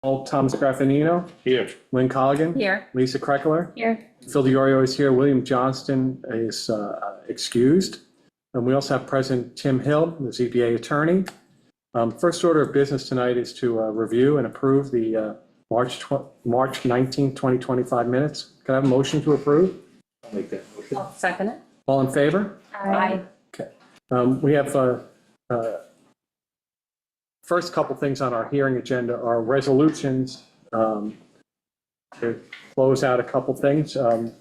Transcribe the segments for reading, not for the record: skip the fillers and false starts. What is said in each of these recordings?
Thomas Graffinino, Here. Lynn Colligan. Here. Lisa Kreckler. Here. Phil DiOrio is here. William Johnston is excused. And we also have President Tim Hill, the ZBA attorney. First order of business tonight is to review and approve the March 19, 2025 minutes. Can I have a motion to approve? I'll make that motion. I'll second it. All in favor? Aye. Okay. We have first couple things on our hearing agenda are resolutions. To close out a couple things.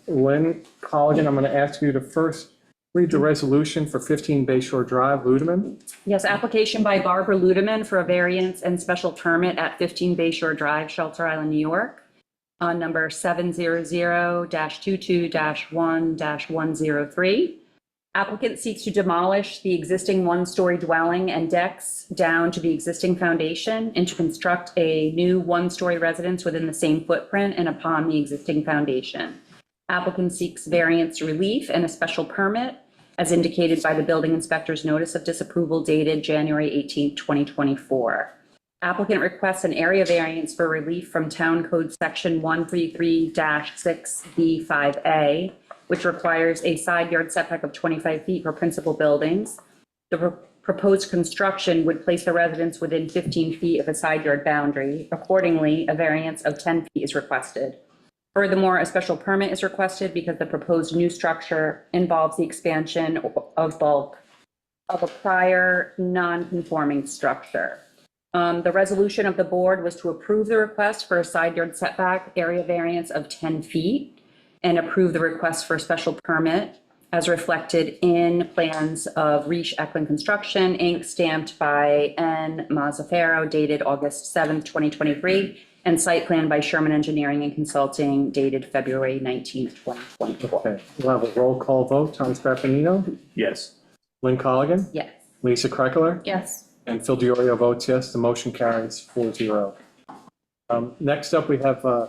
Lynn Colligan, I'm going to ask you to first read the resolution for 15 Bayshore Drive, Ludeman. Yes, application by Barbara Ludeman for a variance and special permit at 15 Bayshore Drive, Shelter Island, New York, on number 700-22-1-103. Applicant seeks to demolish the existing one-story dwelling and decks down to the existing foundation and to construct a new one-story residence within the same footprint and upon the existing foundation. Applicant seeks variance relief and a special permit as indicated by the building inspector's notice of disapproval dated January 18, 2024. Applicant requests an area variance for relief from Town Code Section 133-6B5A, which requires a side yard setback of 25 feet for principal buildings. The proposed construction would place the residence within 15 feet of a side yard boundary. Accordingly, a variance of 10 feet is requested. Furthermore, a special permit is requested because the proposed new structure involves the expansion of bulk of a prior non-conforming structure. The resolution of the board was to approve the request for a side yard setback area variance of 10 feet and approve the request for a special permit as reflected in plans of Riche Eklund Construction, Inc., stamped by N. Mazzaferro, dated August 7th, 2023, and site plan by Sherman Engineering and Consulting, dated February 19th, 2024. Okay, we'll have a roll call vote. Thomas Graffinino, Yes. Lynn Colligan, Yes. Lisa Kreckler, Yes. and Phil DiOrio votes yes. The motion carries 4-0. Next up, we have a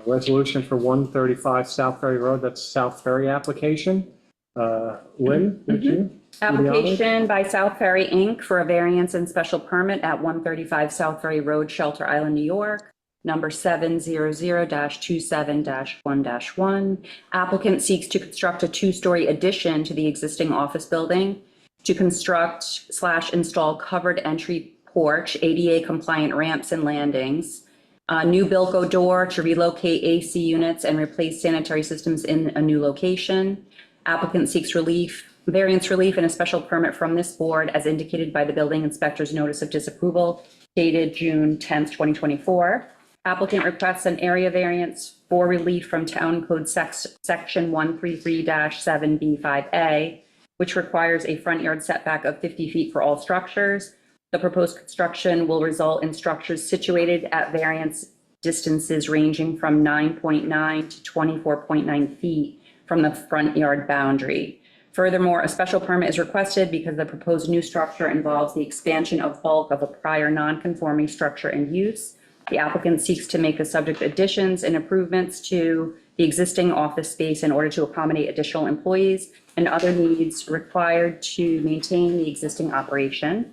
resolution for 135 South Ferry Road. That's South Ferry application. Lynn, would you? Application by South Ferry, Inc. for a variance and special permit at 135 South Ferry Road, Shelter Island, New York, number 700-27-1-1. Applicant seeks to construct a two-story addition to the existing office building, to construct/install covered entry porch, ADA compliant ramps and landings, a new Bilco door to relocate AC units and replace sanitary systems in a new location. Applicant seeks variance relief and a special permit from this board as indicated by the building inspector's notice of disapproval dated June 10th, 2024. Applicant requests an area variance for relief from Town Code Section 133-7B5A, which requires a front yard setback of 50 feet for all structures. The proposed construction will result in structures situated at variance distances ranging from 9.9 to 24.9 feet from the front yard boundary. Furthermore, a special permit is requested because the proposed new structure involves the expansion of bulk of a prior non-conforming structure and use. The applicant seeks to make the subject additions and improvements to the existing office space in order to accommodate additional employees and other needs required to maintain the existing operation.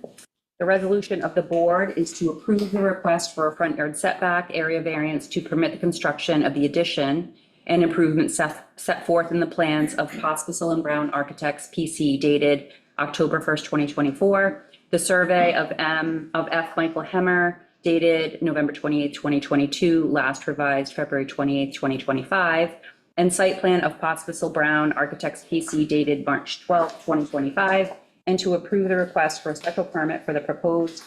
The resolution of the board is to approve the request for a front yard setback area variance to permit the construction of the addition and improvements set forth in the plans of Pospisil and Brown Architects, PC, dated October 1st, 2024. The survey of F. Michael Hemmer, dated November 28th, 2022, last revised February 28th, 2025, and site plan of Pospisil Brown Architects, PC, dated March 12th, 2025, and to approve the request for a special permit for the proposed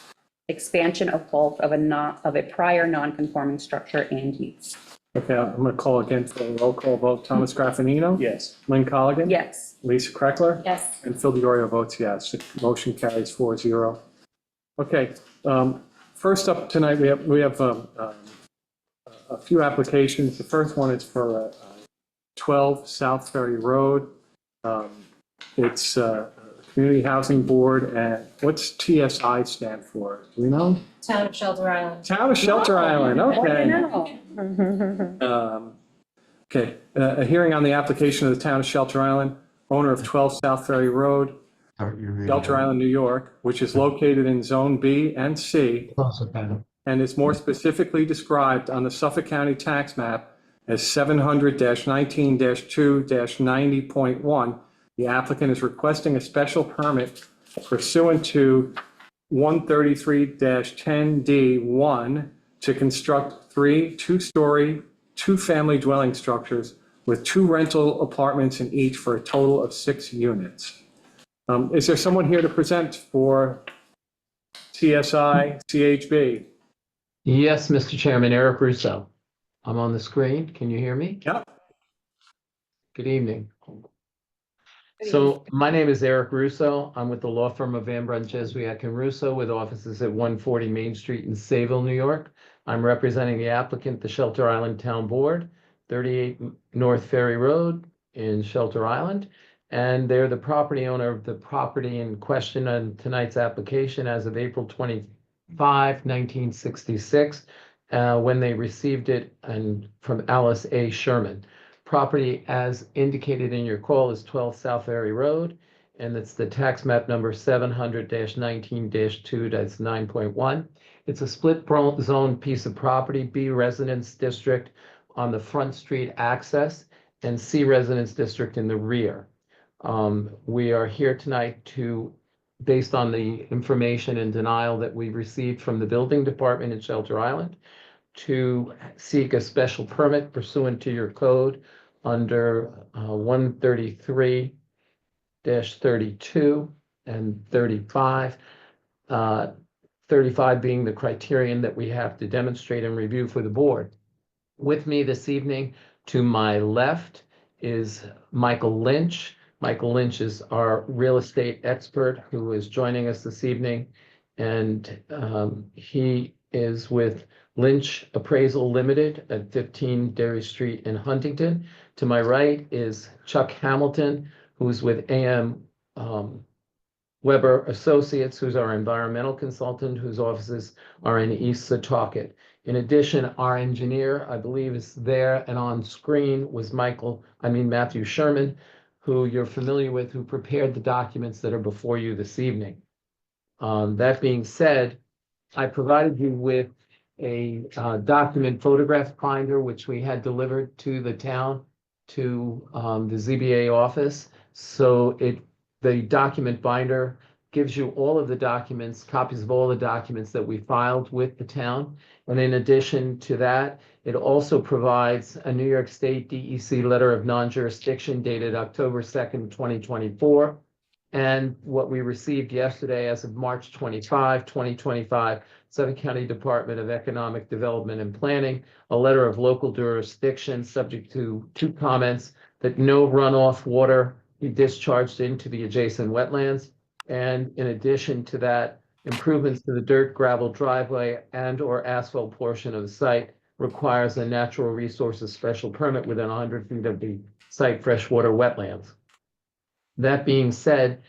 expansion of bulk of a prior non-conforming structure and use. Okay, I'm going to call again for a roll call vote. Thomas Graffinino, Yes. Lynn Colligan, Yes. Lisa Kreckler, Yes. and Phil DiOrio votes yes. The motion carries 4-0. Okay, first up tonight, we have a few applications. The first one is for 12 South Ferry Road. It's Community Housing Board, and what's TSI stand for? Do we know? Town of Shelter Island. Town of Shelter Island, okay. Okay, a hearing on the application of the Town of Shelter Island, owner of 12 South Ferry Road, Shelter Island, New York, which is located in Zone B and C, and is more specifically described on the Suffolk County tax map as 700-19-2-90.1. The applicant is requesting a special permit pursuant to 133-10D1 to construct 3 two-story, 2-family dwelling structures with 2 rental apartments in each for a total of 6 units. Is there someone here to present for TSI CHB? Yes, Mr. Chairman, Eric Russo. I'm on the screen. Can you hear me? Yep. Good evening. So my name is Eric Russo. I'm with the law firm of Van Brunt Jesuit and Russo with offices at 140 Main Street in Sayville, New York. I'm representing the applicant, the Shelter Island Town Board, 38 North Ferry Road in Shelter Island. And they're the property owner of the property in question on tonight's application as of April 25, 1966, when they received it from Alice A. Sherman. Property as indicated in your call is 12 South Ferry Road, and it's the tax map number 700-19-2, that's 9.1. It's a split zone piece of property, B Residence District on the front street access and C Residence District in the rear. We are here tonight based on the information and denial that we received from the building department in Shelter Island, to seek a special permit pursuant to your code under 133-32 and 35. 35 being the criterion that we have to demonstrate and review for the board. With me this evening, to my left, is Michael Lynch. Michael Lynch is our real estate expert who is joining us this evening, and he is with Lynch Appraisal Limited at 15 Derry Street in Huntington. To my right is Chuck Hamilton, who's with AM Weber Associates, who's our environmental consultant, whose offices are in East Setauket. In addition, our engineer, I believe, is there and on screen was Matthew Sherman, who you're familiar with, who prepared the documents that are before you this evening. That being said, I provided you with a document photograph binder, which we had delivered to the town, to the ZBA office. So the document binder gives you all of the documents, copies of all the documents that we filed with the town. And in addition to that, it also provides a New York State DEC letter of non-jurisdiction dated October 2nd, 2024. And what we received yesterday as of March 25, 2025, Suffolk County Department of Economic Development and Planning, a letter of local jurisdiction subject to 2 comments that no runoff water be discharged into the adjacent wetlands. And in addition to that, improvements to the dirt gravel driveway and or asphalt portion of the site requires a natural resources special permit within 100 feet of the site freshwater wetlands. That being said,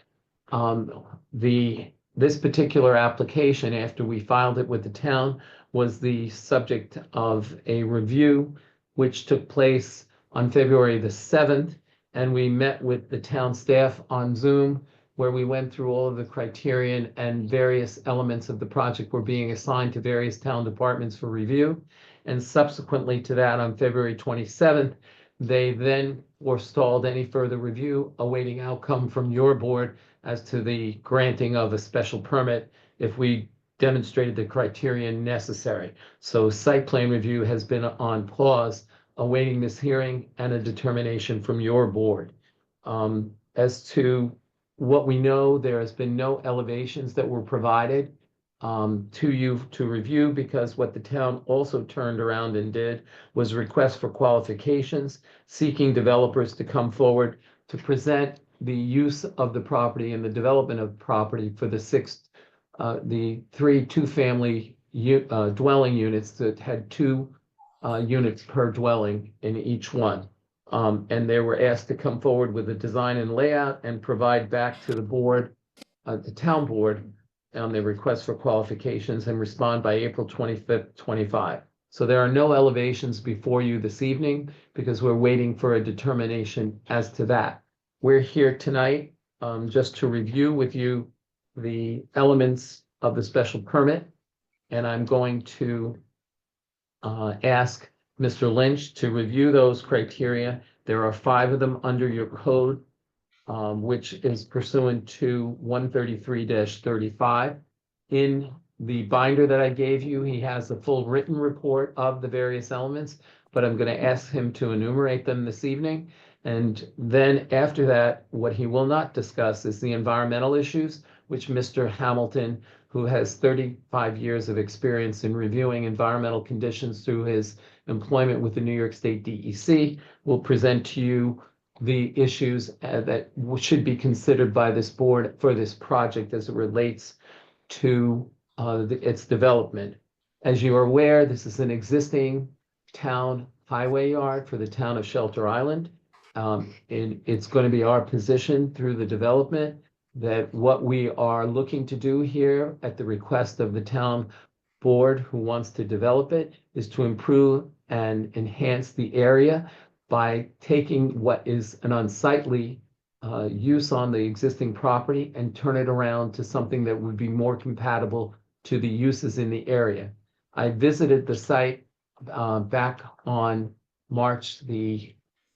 this particular application, after we filed it with the town, was the subject of a review, which took place on February the 7th. And we met with the town staff on Zoom, where we went through all of the criterion and various elements of the project were being assigned to various town departments for review. And subsequently to that, on February 27th, they then forestalled any further review, awaiting outcome from your board as to the granting of a special permit if we demonstrated the criterion necessary. So site plan review has been on pause, awaiting this hearing and a determination from your board. As to what we know, there has been no elevations that were provided to you to review, because what the town also turned around and did was request for qualifications, seeking developers to come forward to present the use of the property and the development of property for the 3 two-family dwelling units that had 2 units per dwelling in each one. And they were asked to come forward with a design and layout and provide back to the board, the town board, on the request for qualifications and respond by April 25th, 25. So there are no elevations before you this evening because we're waiting for a determination as to that. We're here tonight just to review with you the elements of the special permit and I'm going to ask Mr. Lynch to review those criteria. There are 5 of them under your code, which is pursuant to 133-35. In the binder that I gave you, he has a full written report of the various elements, but I'm going to ask him to enumerate them this evening. And then after that, what he will not discuss is the environmental issues, which Mr. Hamilton, who has 35 years of experience in reviewing environmental conditions through his employment with the New York State DEC, will present to you the issues that should be considered by this board for this project as it relates to its development. As you are aware, this is an existing town highway yard for the town of Shelter Island. And it's going to be our position through the development that what we are looking to do here at the request of the town board who wants to develop it is to improve and enhance the area by taking what is an unsightly use on the existing property and turn it around to something that would be more compatible to the uses in the area. I visited the site back on March the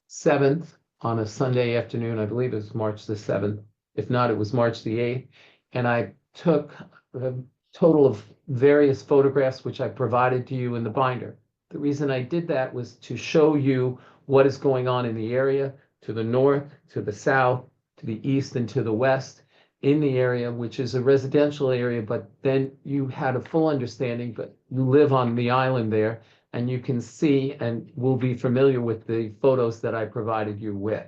7th on a Sunday afternoon. I believe it was March the 7th. If not, it was March the 8th. And I took a total of various photographs, which I provided to you in the binder. The reason I did that was to show you what is going on in the area to the north, to the south, to the east, and to the west in the area, which is a residential area, but then you had a full understanding, but you live on the island there, and you can see and will be familiar with the photos that I provided you with.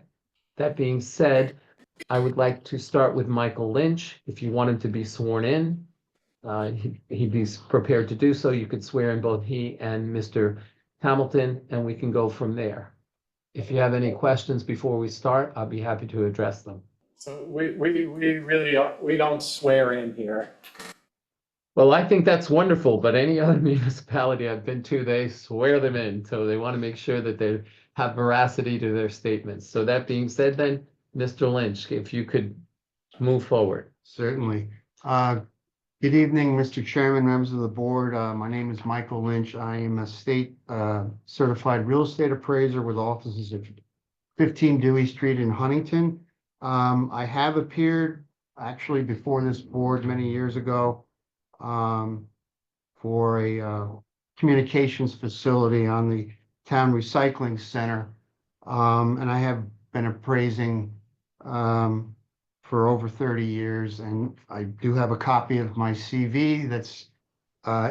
That being said, I would like to start with Michael Lynch. If you want him to be sworn in, he'd be prepared to do so. You could swear in both he and Mr. Hamilton, and we can go from there. If you have any questions before we start, I'll be happy to address them. So we really, we don't swear in here. Well, I think that's wonderful, but any other municipality I've been to, they swear them in. So they want to make sure that they have veracity to their statements. So that being said, then, Mr. Lynch, if you could move forward. Certainly. Good evening, Mr. Chairman, members of the board. My name is Michael Lynch. I am a state certified real estate appraiser with offices at 15 Dewey Street in Huntington. I have appeared actually before this board many years ago for a communications facility on the town recycling center. And I have been appraising for over 30 years, and I do have a copy of my CV that's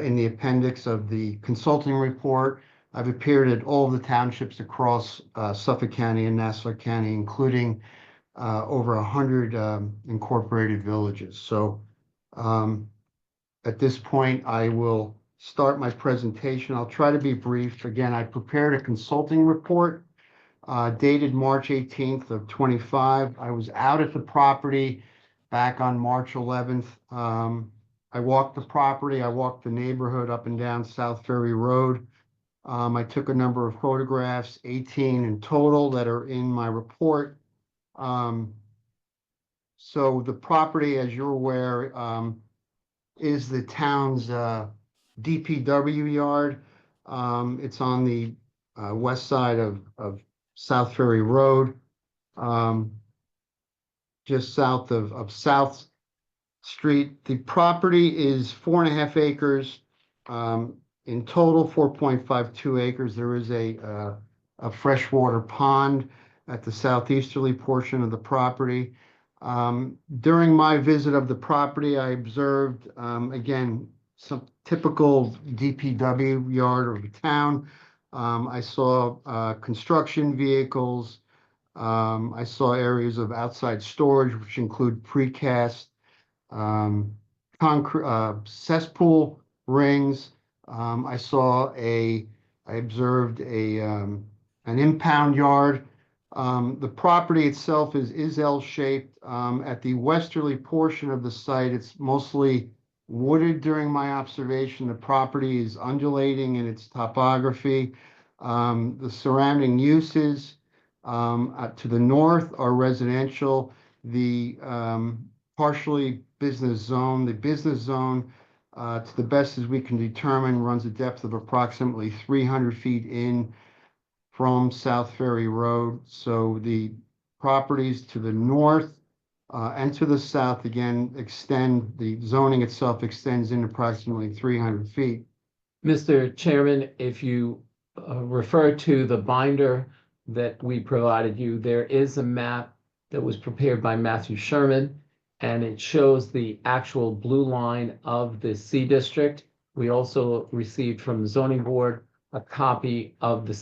in the appendix of the consulting report. I've appeared at all of the townships across Suffolk County and Nassau County, including over 100 incorporated villages. So at this point, I will start my presentation. I'll try to be brief. Again, I prepared a consulting report dated March 18th of 25. I was out at the property back on March 11th. I walked the property. I walked the neighborhood up and down South Ferry Road. I took a number of photographs, 18 in total, that are in my report. So the property, as you're aware, is the town's DPW yard. It's on the west side of South Ferry Road, just south of South Street. The property is 4.5 acres. In total, 4.52 acres. There is a freshwater pond at the southeasterly portion of the property. During my visit of the property, I observed, again, some typical DPW yard of the town. I saw construction vehicles. I saw areas of outside storage, which include precast, concrete, cesspool rings. I observed an impound yard. The property itself is L-shaped. At the westerly portion of the site, it's mostly wooded. During my observation, the property is undulating in its topography. The surrounding uses to the north are residential. The partially business zone, the business zone to the best as we can determine, runs a depth of approximately 300 feet in from South Ferry Road. So the properties to the north and to the south, again, the zoning itself extends in approximately 300 feet. Mr. Chairman, if you refer to the binder that we provided you, there is a map that was prepared by Matthew Sherman, and it shows the actual blue line of the C district. We also received from the zoning board a copy of a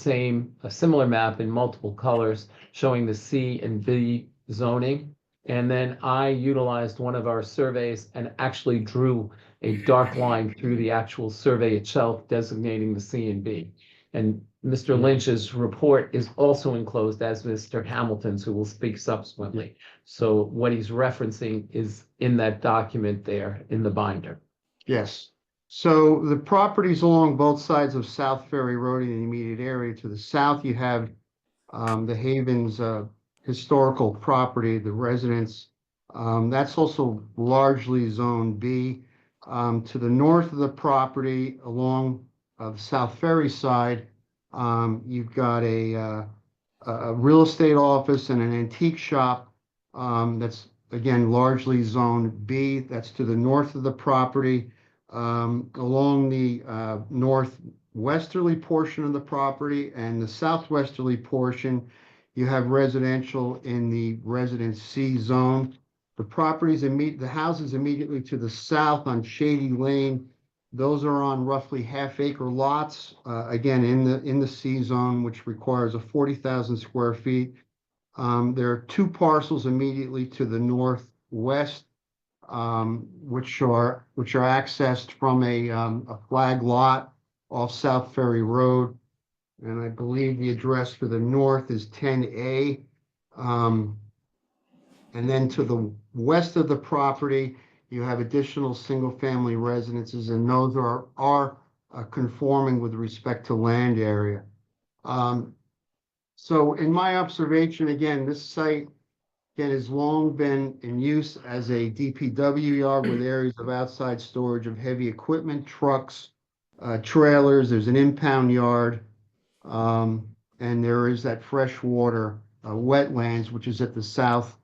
similar map in multiple colors showing the C and B zoning. And then I utilized one of our surveys and actually drew a dark line through the actual survey itself designating the C and B. And Mr. Lynch's report is also enclosed, as Mr. Hamilton's, who will speak subsequently. So what he's referencing is in that document there in the binder. Yes. So the properties along both sides of South Ferry Road in the immediate area. To the south, you have the Havens historical property, the residence. That's also largely Zone B. To the north of the property along the South Ferry side, you've got a real estate office and an antique shop. That's again largely Zone B. That's to the north of the property. Along the northwesterly portion of the property and the southwesterly portion, you have residential in the Residence C zone. The houses immediately to the south on Shady Lane, those are on roughly half-acre lots, again in the C zone, which requires a 40,000 square feet. There are two parcels immediately to the northwest, which are accessed from a flag lot off South Ferry Road. And I believe the address for the north is 10A. And then to the west of the property, you have additional single-family residences, and those are conforming with respect to land area. So in my observation, again, this site has long been in use as a DPW yard with areas of outside storage of heavy equipment, trucks, trailers. There's an impound yard, and there is that freshwater wetlands, which is at the south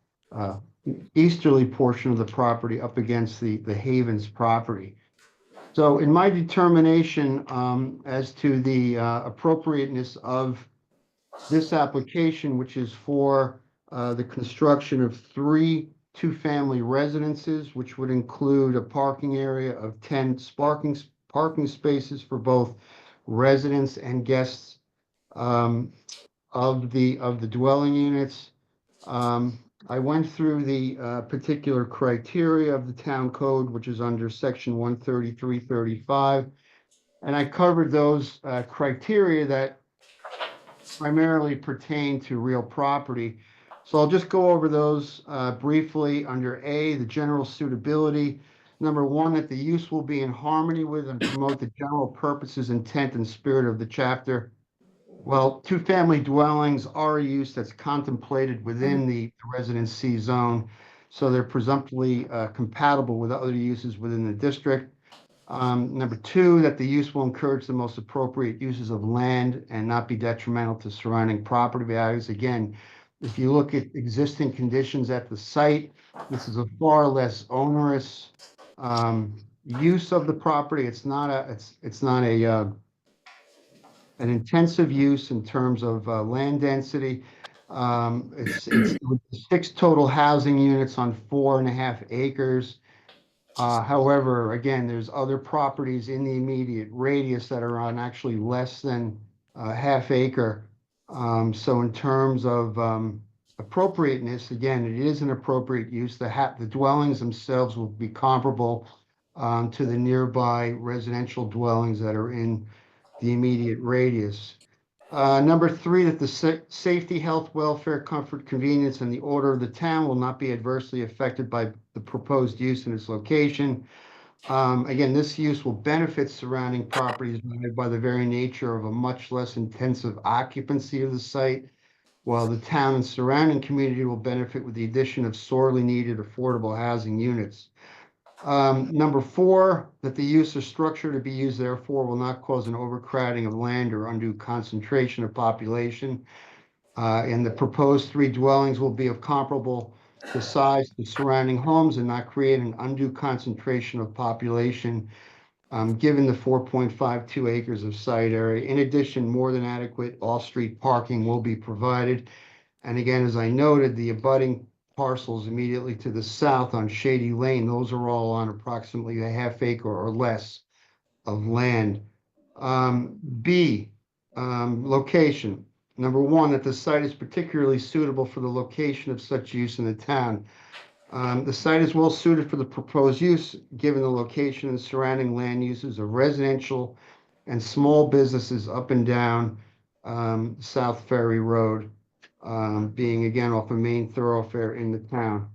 easterly portion of the property up against the Havens property. So in my determination as to the appropriateness of this application, which is for the construction of 3 two-family residences, which would include a parking area of 10 parking spaces for both residents and guests of the dwelling units. I went through the particular criteria of the town code, which is under section 13335, and I covered those criteria that primarily pertain to real property. So I'll just go over those briefly. Under A, the general suitability. Number 1, that the use will be in harmony with and promote the general purposes, intent, and spirit of the chapter. Well, two-family dwellings are a use that's contemplated within the Residence C zone, so they're presumptively compatible with other uses within the district. Number 2, that the use will encourage the most appropriate uses of land and not be detrimental to surrounding property values. Again, if you look at existing conditions at the site, this is a far less onerous use of the property. It's not an intensive use in terms of land density. It's 6 total housing units on 4.5 acres. However, again, there's other properties in the immediate radius that are on actually less than half acre. So in terms of appropriateness, again, it is an appropriate use. The dwellings themselves will be comparable to the nearby residential dwellings that are in the immediate radius. Number 3, that the safety, health, welfare, comfort, convenience, and the order of the town will not be adversely affected by the proposed use in its location. Again, this use will benefit surrounding properties by the very nature of a much less intensive occupancy of the site, while the town and surrounding community will benefit with the addition of sorely needed affordable housing units. Number 4, that the use or structure to be used therefore will not cause an overcrowding of land or undue concentration of population. And the proposed 3 dwellings will be of comparable to size to surrounding homes and not create an undue concentration of population, given the 4.52 acres of site area. In addition, more than adequate off-street parking will be provided. And again, as I noted, the abutting parcels immediately to the south on Shady Lane, those are all on approximately a half acre or less of land. B, location. Number 1, that the site is particularly suitable for the location of such use in the town. The site is well suited for the proposed use, given the location and surrounding land uses of residential and small businesses up and down South Ferry Road, being again off a main thoroughfare in the town.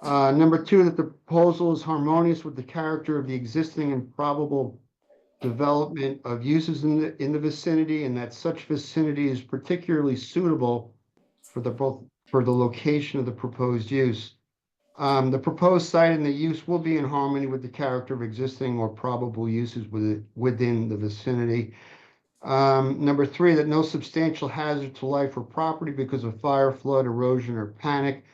Number 2, that the proposal is harmonious with the character of the existing and probable development of uses in the vicinity, and that such vicinity is particularly suitable for the location of the proposed use. The proposed site and the use will be in harmony with the character of existing or probable uses within the vicinity. Number 3, that no substantial hazard to life or property because of fire, flood, erosion, or panic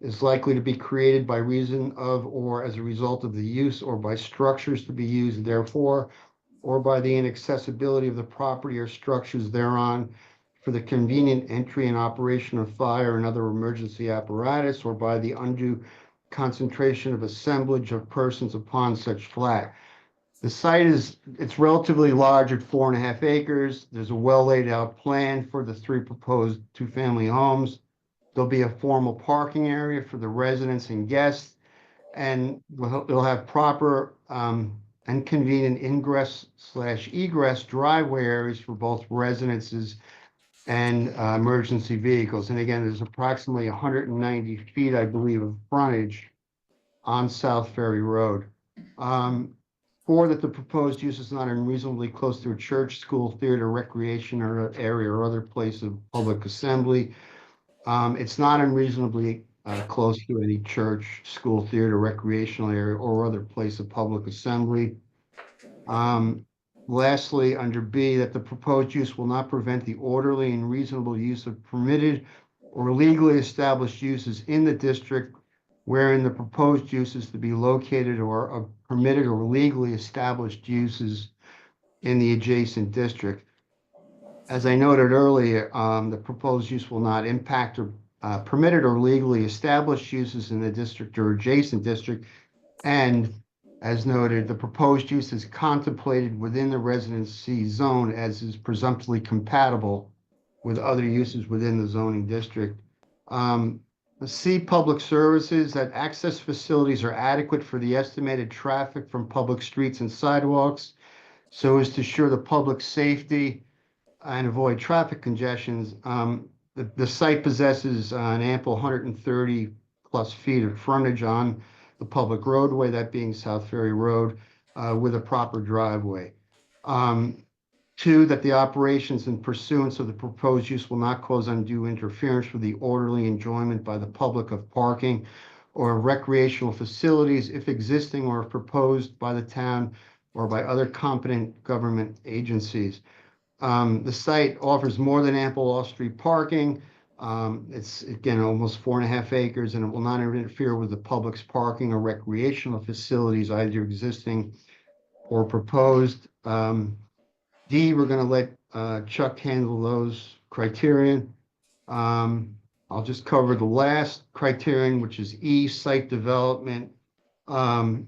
is likely to be created by reason of or as a result of the use or by structures to be used therefore, or by the inaccessibility of the property or structures thereon for the convenient entry and operation of fire and other emergency apparatus, or by the undue concentration of assemblage of persons upon such flat. The site it's relatively large at 4.5 acres. There's a well laid out plan for the 3 proposed 2-family homes. There'll be a formal parking area for the residents and guests, and it'll have proper and convenient ingress/egress driveway areas for both residences and emergency vehicles. And again, there's approximately 190 feet, I believe, of frontage on South Ferry Road. 4, that the proposed use is not unreasonably close to a church, school, theater, recreation or area or other place of public assembly. It's not unreasonably close to any church, school, theater, recreational area, or other place of public assembly. Lastly, under B, that the proposed use will not prevent the orderly and reasonable use of permitted or legally established uses in the district wherein the proposed use is to be located, or permitted or legally established uses in the adjacent district. As I noted earlier, the proposed use will not impact or permitted or legally established uses in the district or adjacent district. And as noted, the proposed use is contemplated within the residency zone as is presumptively compatible with other uses within the zoning district. C, public services, that access facilities are adequate for the estimated traffic from public streets and sidewalks so as to ensure the public safety and avoid traffic congestions. The site possesses an ample 130 plus feet of frontage on the public roadway, that being South Ferry Road, with a proper driveway. 2, that the operations and pursuance of the proposed use will not cause undue interference with the orderly enjoyment by the public of parking or recreational facilities if existing or proposed by the town or by other competent government agencies. The site offers more than ample off-street parking. It's again almost 4.5 acres, and it will not interfere with the public's parking or recreational facilities, either existing or proposed. D, we're going to let Chuck handle those criterion. I'll just cover the last criterion, which is E, site development. 1,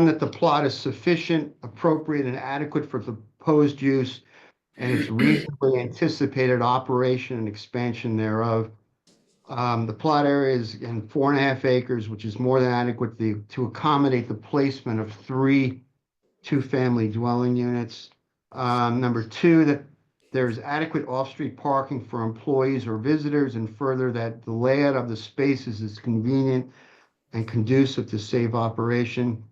that the plot is sufficient, appropriate, and adequate for the proposed use and its reasonably anticipated operation and expansion thereof. The plot area is in 4.5 acres, which is more than adequate to accommodate the placement of 3 2-family dwelling units. Number 2, that there's adequate off-street parking for employees or visitors, and further that the layout of the spaces is convenient and conducive to safe operation.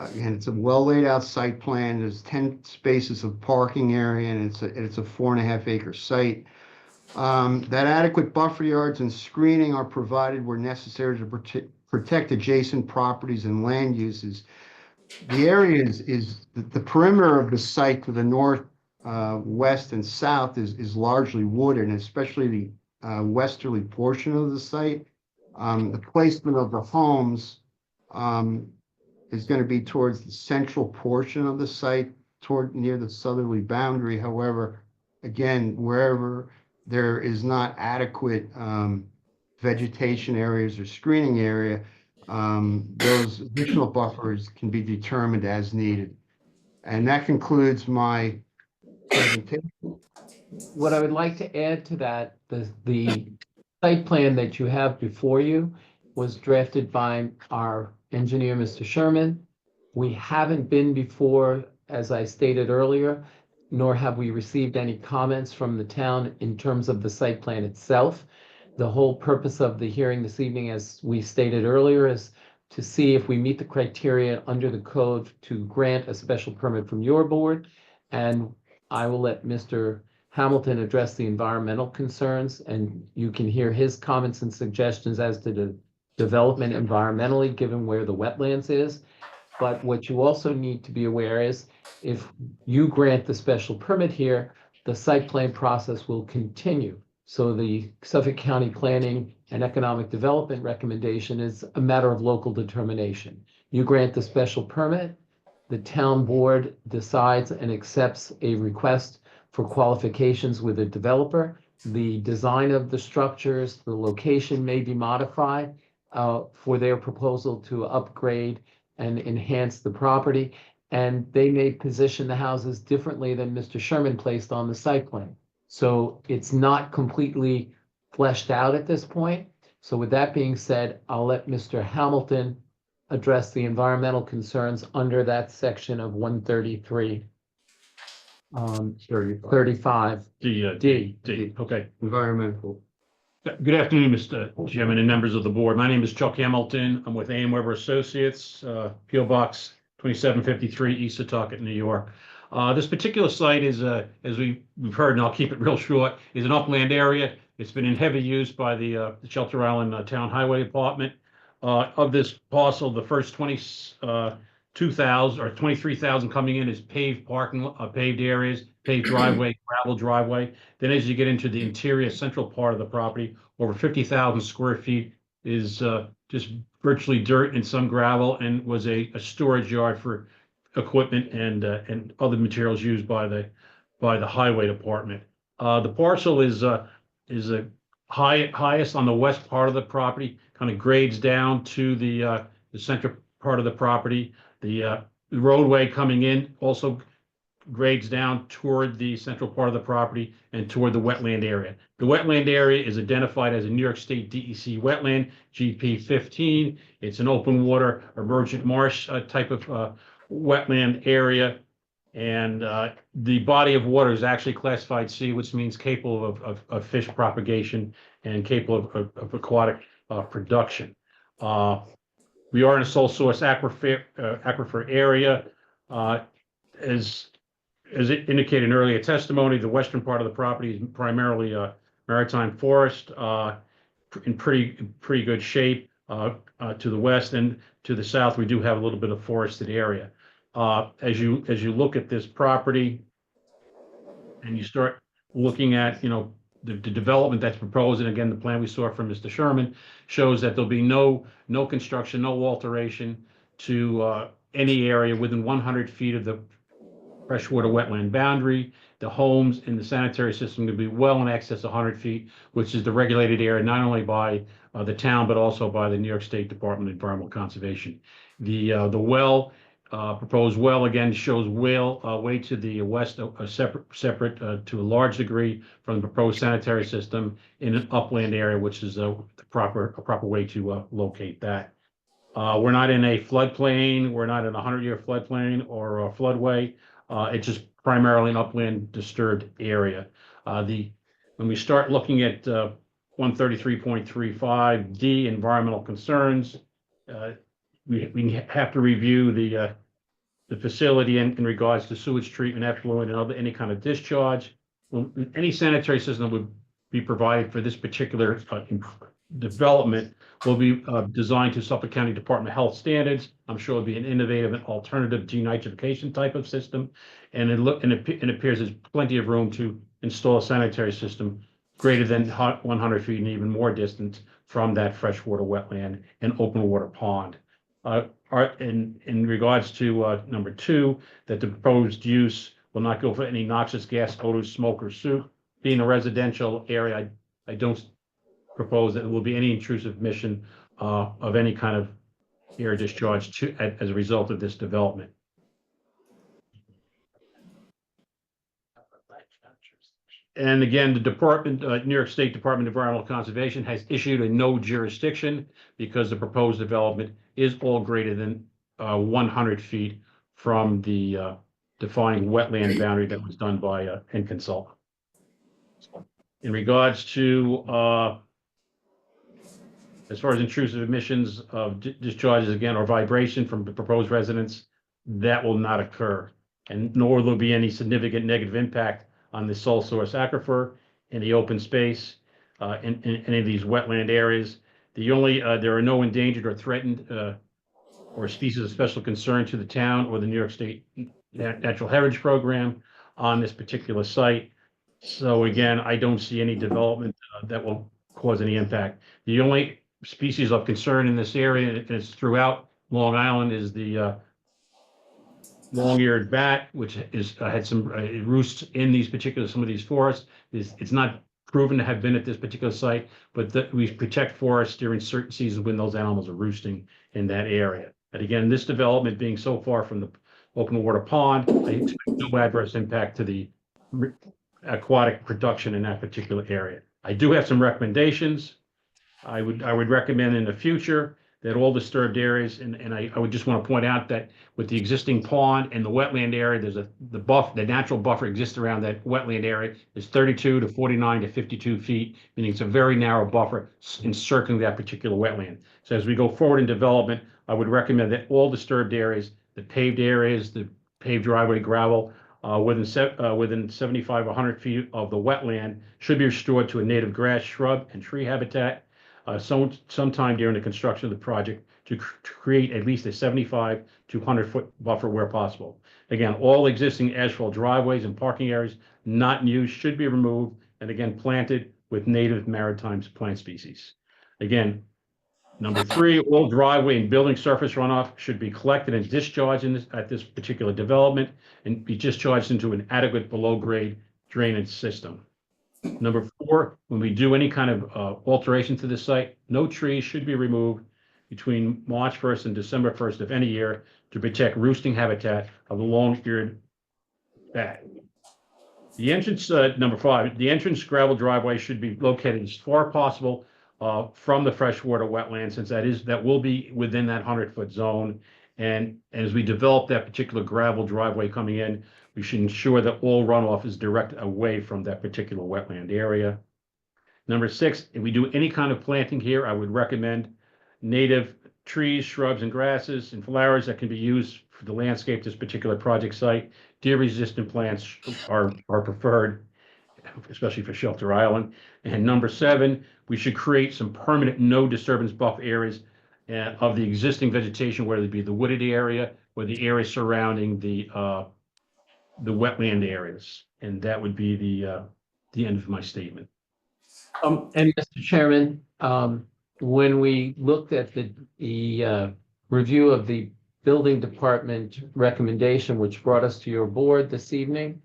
Again, it's a well laid out site plan. There's 10 spaces of parking area, and it's a 4.5 acre site. That adequate buffer yards and screening are provided where necessary protect adjacent properties and land uses. The area is the perimeter of the site to the north, west and south is largely wooded, and especially the westerly portion of the site. The placement of the homes is going to be towards the central portion of the site, toward near the southerly boundary. However, again, wherever there is not adequate vegetation areas or screening area, those additional buffers can be determined as needed. And that concludes my presentation. What I would like to add to that, the site plan that you have before you was drafted by our engineer, Mr. Sherman. We haven't been before, as I stated earlier, nor have we received any comments from the town in terms of the site plan itself. The whole purpose of the hearing this evening, as we stated earlier, is to see if we meet the criteria under the code to grant a special permit from your board. And I will let Mr. Hamilton address the environmental concerns, and you can hear his comments and suggestions as to the development environmentally, given where the wetlands is. But what you also need to be aware is if you grant the special permit here, the site plan process will continue. So the Suffolk County Planning and Economic Development recommendation is a matter of local determination. You grant the special permit, the town board decides and accepts a request for qualifications with a developer. The design of the structures, the location may be modified for their proposal to upgrade and enhance the property. And they may position the houses differently than Mr. Sherman placed on the site plan. So it's not completely fleshed out at this point. So with that being said, I'll let Mr. Hamilton address the environmental concerns under that section of 133. 35 D. Okay. Environmental. Good afternoon, Mr. Chairman and members of the board. My name is Chuck Hamilton. I'm with A.M. Weber Associates, P.O. Box 2753, East Setauket, New York. This particular site is, as we've heard, and I'll keep it real short, is an upland area. It's been in heavy use by the Shelter Island Town Highway Department. Of this parcel, the first 22,000 or 23,000 coming in is paved parking, paved areas, paved driveway, gravel driveway. Then as you get into the interior central part of the property, over 50,000 square feet is just virtually dirt and some gravel, and was a storage yard for equipment and other materials used by the highway department. The parcel is highest on the west part of the property, kind of grades down to the center part of the property. The roadway coming in also grades down toward the central part of the property and toward the wetland area. The wetland area is identified as a New York State DEC wetland, GP 15. It's an open water emergent marsh type of wetland area. And the body of water is actually classified C, which means capable of fish propagation and capable of aquatic production. We are in a sole source aquifer area. As it indicated in earlier testimony, the western part of the property is primarily maritime forest in pretty good shape. To the west and to the south, we do have a little bit of forested area. As you look at this property and you start looking at, the development that's proposed, and again, the plan we saw from Mr. Sherman shows that there'll be no construction, no alteration to any area within 100 feet of the freshwater wetland boundary. The homes in the sanitary system will be well in excess of 100 feet, which is the regulated area not only by the town, but also by the New York State Department of Environmental Conservation. The proposed well again shows way to the west, separate to a large degree from the proposed sanitary system in an upland area, which is a proper way to locate that. We're not in a floodplain. We're not in a 100-year floodplain or a floodway. It's just primarily an upland disturbed area. When we start looking at 133.35D environmental concerns, we have to review the facility in regards to sewage treatment, effluent, and any kind of discharge. Well, any sanitary system would be provided for this particular development will be designed to Suffolk County Department of Health standards. I'm sure it'll be an innovative and alternative denitrification type of system. And it appears there's plenty of room to install a sanitary system greater than 100 feet and even more distance from that freshwater wetland and open water pond. In regards to number 2, that the proposed use will not go for any noxious gas, odors, smoke, or soot. Being a residential area, I don't propose that there will be any intrusive emission of any kind of air discharge as a result of this development. And again, the department, New York State Department of Environmental Conservation has issued a no jurisdiction because the proposed development is all greater than 100 feet from the defining wetland boundary that was done by Inconsult. In regards to as far as intrusive emissions of discharges again or vibration from the proposed residence, that will not occur, and nor will there be any significant negative impact on the sole source aquifer in the open space in any of these wetland areas. There are no endangered or threatened or species of special concern to the town or the New York State Natural Heritage Program on this particular site. So again, I don't see any development that will cause any impact. The only species of concern in this area, and it's throughout Long Island, is the long-eared bat, which had some roosts in some of these forests. It's not proven to have been at this particular site, but we protect forests during certain seasons when those animals are roosting in that area. And again, this development being so far from the open water pond, I expect no adverse impact to the aquatic production in that particular area. I do have some recommendations. I would recommend in the future that all disturbed areas, and I would just want to point out that with the existing pond and the wetland area, there's the natural buffer exists around that wetland area is 32 to 49 to 52 feet, meaning it's a very narrow buffer encircling that particular wetland. So as we go forward in development, I would recommend that all disturbed areas, the paved driveway, gravel, within 75 or 100 feet of the wetland should be restored to a native grass, shrub, and tree habitat sometime during the construction of the project to create at least a 75 to 100-foot buffer where possible. Again, all existing asphalt driveways and parking areas not in use should be removed and again planted with native maritime plant species. Again, number 3, all driveway and building surface runoff should be collected and discharged at this particular development and be discharged into an adequate below-grade drainage system. Number 4, when we do any kind of alteration to the site, no trees should be removed between March 1st and December 1st of any year to protect roosting habitat of the long-eared bat. The entrance, number 5, the entrance gravel driveway should be located as far as possible from the freshwater wetland, since that will be within that 100-foot zone. And as we develop that particular gravel driveway coming in, we should ensure that all runoff is directed away from that particular wetland area. Number 6, if we do any kind of planting here, I would recommend native trees, shrubs, and grasses and flowers that can be used for the landscape this particular project site. Deer-resistant plants are preferred, especially for Shelter Island. And number 7, we should create some permanent no disturbance buffer areas of the existing vegetation, whether it be the wooded area or the area surrounding the wetland areas. And that would be the end of my statement. And Mr. Chairman, when we looked at the review of the building department recommendation, which brought us to your board this evening,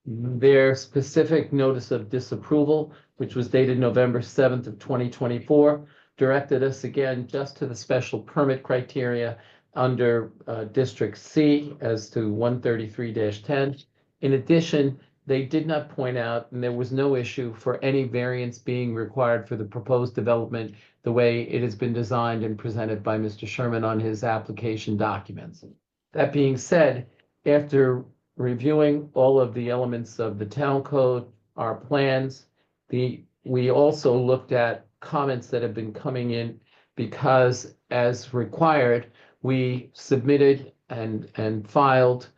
their specific notice of disapproval, which was dated November 7th of 2024, directed us again just to the special permit criteria under District C as to 133-10. In addition, they did not point out, and there was no issue for any variance being required for the proposed development the way it has been designed and presented by Mr. Sherman on his application documents. That being said, after reviewing all of the elements of the town code, our plans, we also looked at comments that have been coming in because, as required, we submitted and filed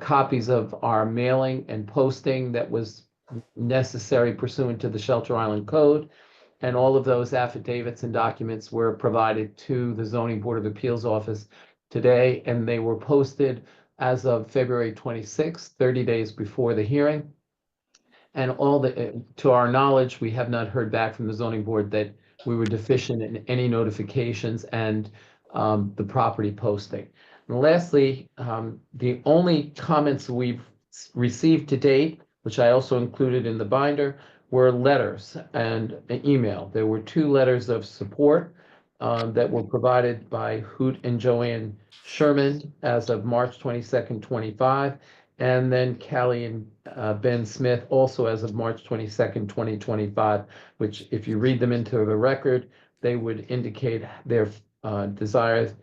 copies of our mailing and posting that was necessary pursuant to the Shelter Island Code. And all of those affidavits and documents were provided to the Zoning Board of Appeals office today, and they were posted as of February 26th, 30 days before the hearing. And to our knowledge, we have not heard back from the zoning board that we were deficient in any notifications and the property posting. And lastly, the only comments we've received to date, which I also included in the binder, were letters and an email. There were 2 letters of support that were provided by Hoot and Joanne Sherman as of March 22nd, 25. And then Callie and Ben Smith also as of March 22nd, 2025, which if you read them into the record, they would indicate their desires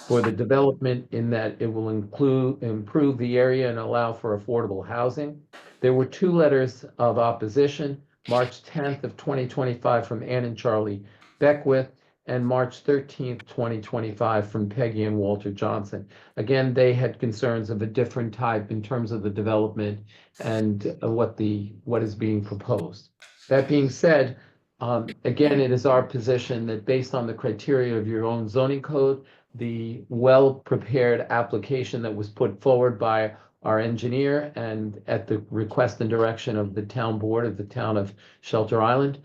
for the development in that it will improve the area and allow for affordable housing. There were 2 letters of opposition, March 10th of 2025 from Ann and Charlie Beckwith, and March 13th, 2025 from Peggy and Walter Johnson. Again, they had concerns of a different type in terms of the development and what is being proposed. That being said, again, it is our position that based on the criteria of your own zoning code, the well-prepared application that was put forward by our engineer and at the request and direction of the town board of the town of Shelter Island,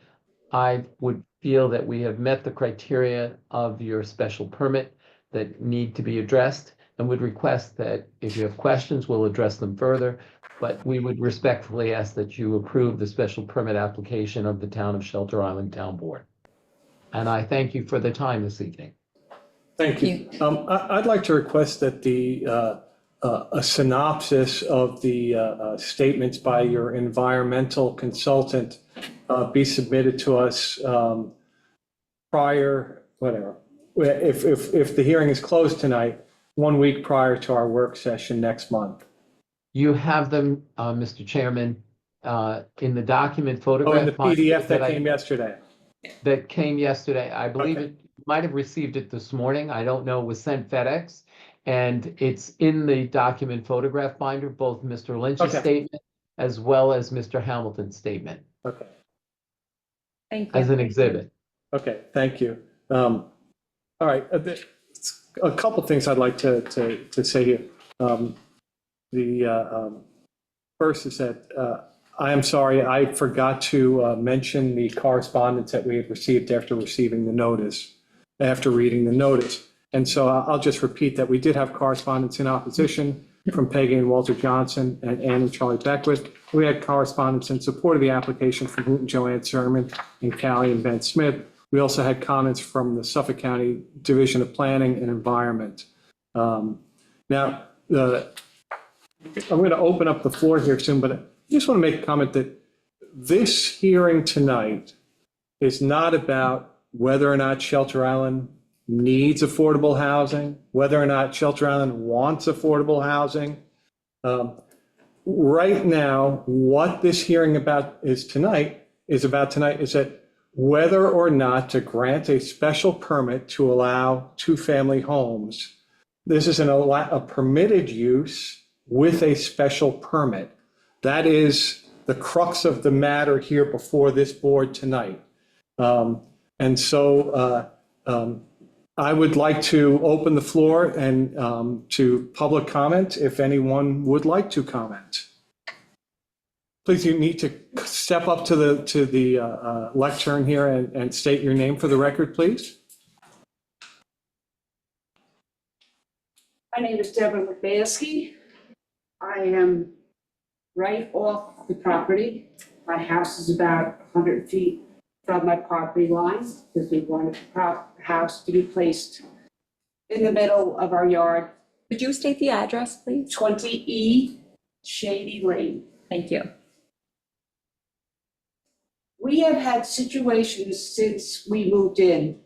I would feel that we have met the criteria of your special permit that need to be addressed, and would request that if you have questions, we'll address them further. But we would respectfully ask that you approve the special permit application of the town of Shelter Island Town Board. And I thank you for the time this evening. Thank you. I'd like to request that a synopsis of the statements by your environmental consultant be submitted to us prior, whatever. If the hearing is closed tonight, 1 week prior to our work session next month. You have them, Mr. Chairman, in the document Oh, photograph. and the PDF that came yesterday. That came yesterday. I believe Okay. it might have received it this morning. I don't know. It was sent FedEx. And it's in the document photograph binder, both Mr. Lynch's Okay. statement as well as Mr. Hamilton's statement Okay. Thank you. as an exhibit. Okay, thank you. All right, a couple things I'd like to say here. First is that I am sorry, I forgot to mention the correspondence that we had received after receiving the notice, after reading the notice. And so I'll just repeat that we did have correspondence in opposition from Peggy and Walter Johnson and Ann and Charlie Beckwith. We had correspondence in support of the application from Hoot and Joanne Sherman and Callie and Ben Smith. We also had comments from the Suffolk County Division of Planning and Environment. Now, I'm going to open up the floor here soon, but I just want to make a comment that this hearing tonight is not about whether or not Shelter Island needs affordable housing, whether or not Shelter Island wants affordable housing. Right now, what this hearing is that whether or not to grant a special permit to allow 2-family homes. This is a permitted use with a special permit. That is the crux of the matter here before this board tonight. And so I would like to open the floor and to public comment if anyone would like to comment. Please, you need to step up to the lectern here and state your name for the record, please. My name is Deborah McBaskey. I am right off the property. My house is about 100 feet from my property line because we wanted the house to be placed in the middle of our yard. Could you state the address, please? 20E Shady Lane. Thank you. We have had situations since we moved in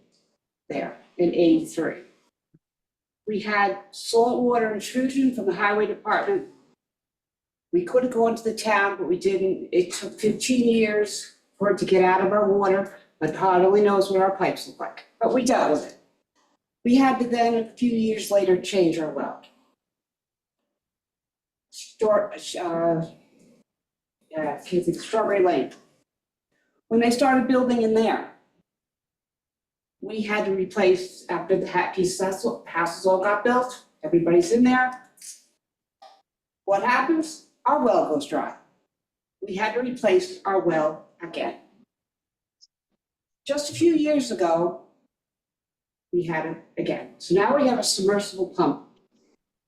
there in '83. We had saltwater intrusion from the highway department. We could have gone to the town, but we didn't. It took 15 years for it to get out of our water, but God only knows what our pipes look like. But we dealt with it. We had to then, a few years later, change our well. Strawberry Lane. When they started building in there, we had to replace, after the houses all got built, everybody's in there. What happens? Our well goes dry. We had to replace our well again. Just a few years ago, we had it again. So now we have a submersible pump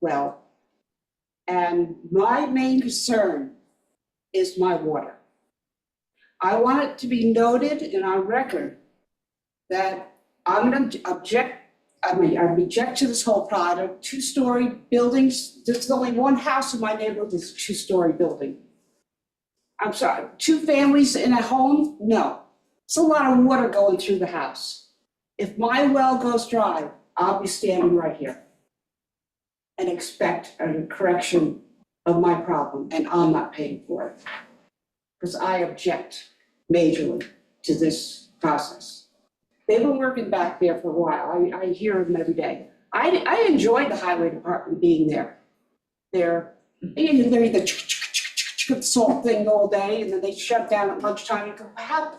well. And my main concern is my water. I want it to be noted in our record that I'm going to object to this whole project. Two-story buildings, there's only one house in my neighborhood that's a two-story building. I'm sorry, 2 families in a home? No. It's a lot of water going through the house. If my well goes dry, I'll be standing right here and expect a correction of my problem, and I'm not paying for it. Because I object majorly to this process. They've been working back there for a while. I hear them every day. I enjoyed the highway department being there. They're either the salt thing all day, and then they shut down at lunchtime and go, how,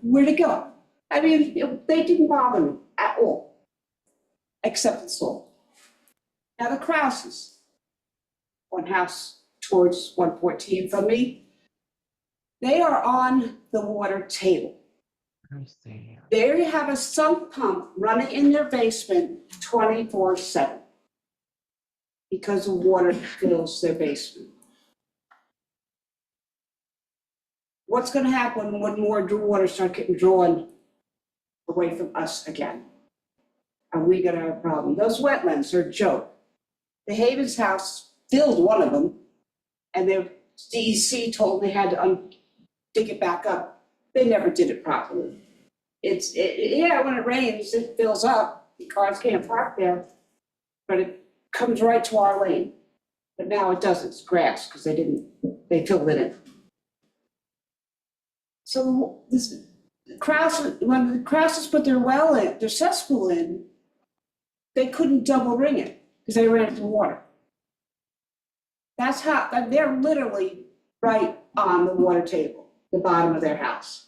where'd it go? I mean, they didn't bother me at all, except the salt. Now the Krauses, one house towards 114 from me, they are on the water table. They have a sump pump running in their basement 24/7 because the water fills their basement. What's going to happen when more water starts getting drawn away from us again? Are we going to have a problem? Those wetlands are a joke. The Havens house filled one of them, and their DEC told them they had to dig it back up. They never did it properly. Yeah, when it rains, it fills up. The cars can't park there, but it comes right to our lane. But now it doesn't. It's grass because they filled it in. So when the Krauses put their cesspool in, they couldn't double ring it because they ran into water. That's how, they're literally right on the water table, the bottom of their house.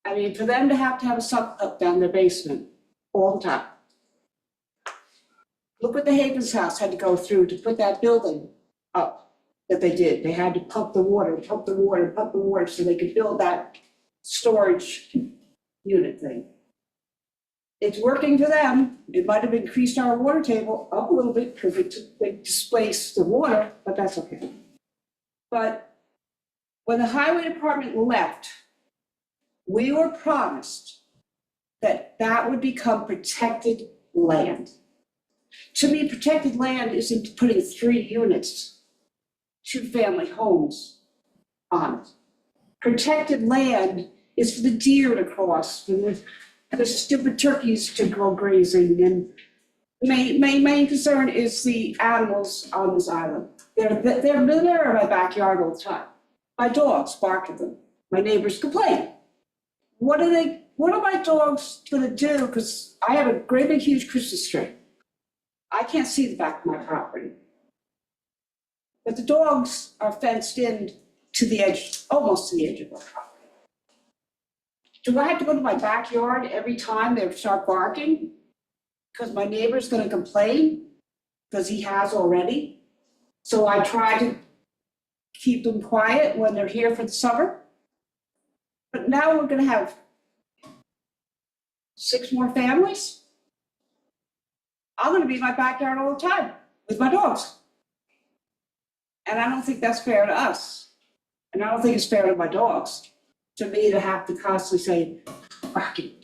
I mean, for them to have a sump up down their basement all the time. Look what the Havens house had to go through to put that building up that they did. They had to pump the water so they could build that storage unit thing. It's working for them. It might have increased our water table up a little bit because they displaced the water, but that's okay. But when the highway department left, we were promised that that would become protected land. To me, protected land isn't putting 3 units, 2-family homes on it. Protected land is for the deer to cross, for the stupid turkeys to go grazing, and my main concern is the animals on this island. They're in my backyard all the time. My dogs bark at them. My neighbors complain. What are my dogs gonna do? Because I have a great big huge Christmas tree. I can't see the back of my property. But the dogs are fenced in to the edge, almost to the edge of my property. Do I have to go to my backyard every time they start barking? Because my neighbor's gonna complain, because he has already. So I try to keep them quiet when they're here for the summer. But now we're gonna have 6 more families. I'm gonna be in my backyard all the time with my dogs. And I don't think that's fair to us. And I don't think it's fair to my dogs, to me to have to constantly say, barking.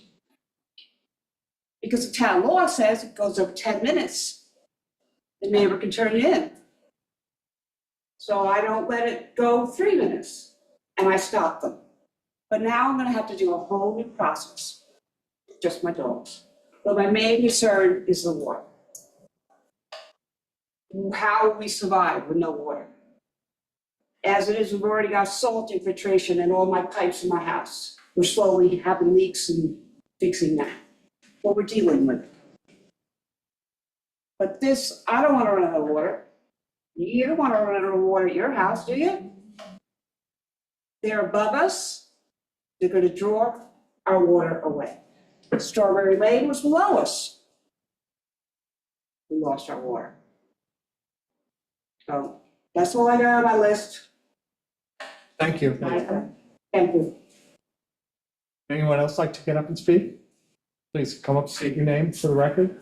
Because the town law says it goes over 10 minutes, the neighbor can turn it in. So I don't let it go 3 minutes, and I stop them. But now I'm gonna have to do a whole new process, just my dogs. But my main concern is the water. How will we survive with no water? As it is, we've already got salt infiltration in all my pipes in my house. We're slowly having leaks and fixing that. What we're dealing with. But this, I don't wanna run out of water. You don't wanna run out of water at your house, do you? They're above us. They're gonna draw our water away. Strawberry Lane was below us. We lost our water. So that's all I got on my list. Thank you. Thank you. Anyone else like to get up and speak? Please come up, state your name for the record.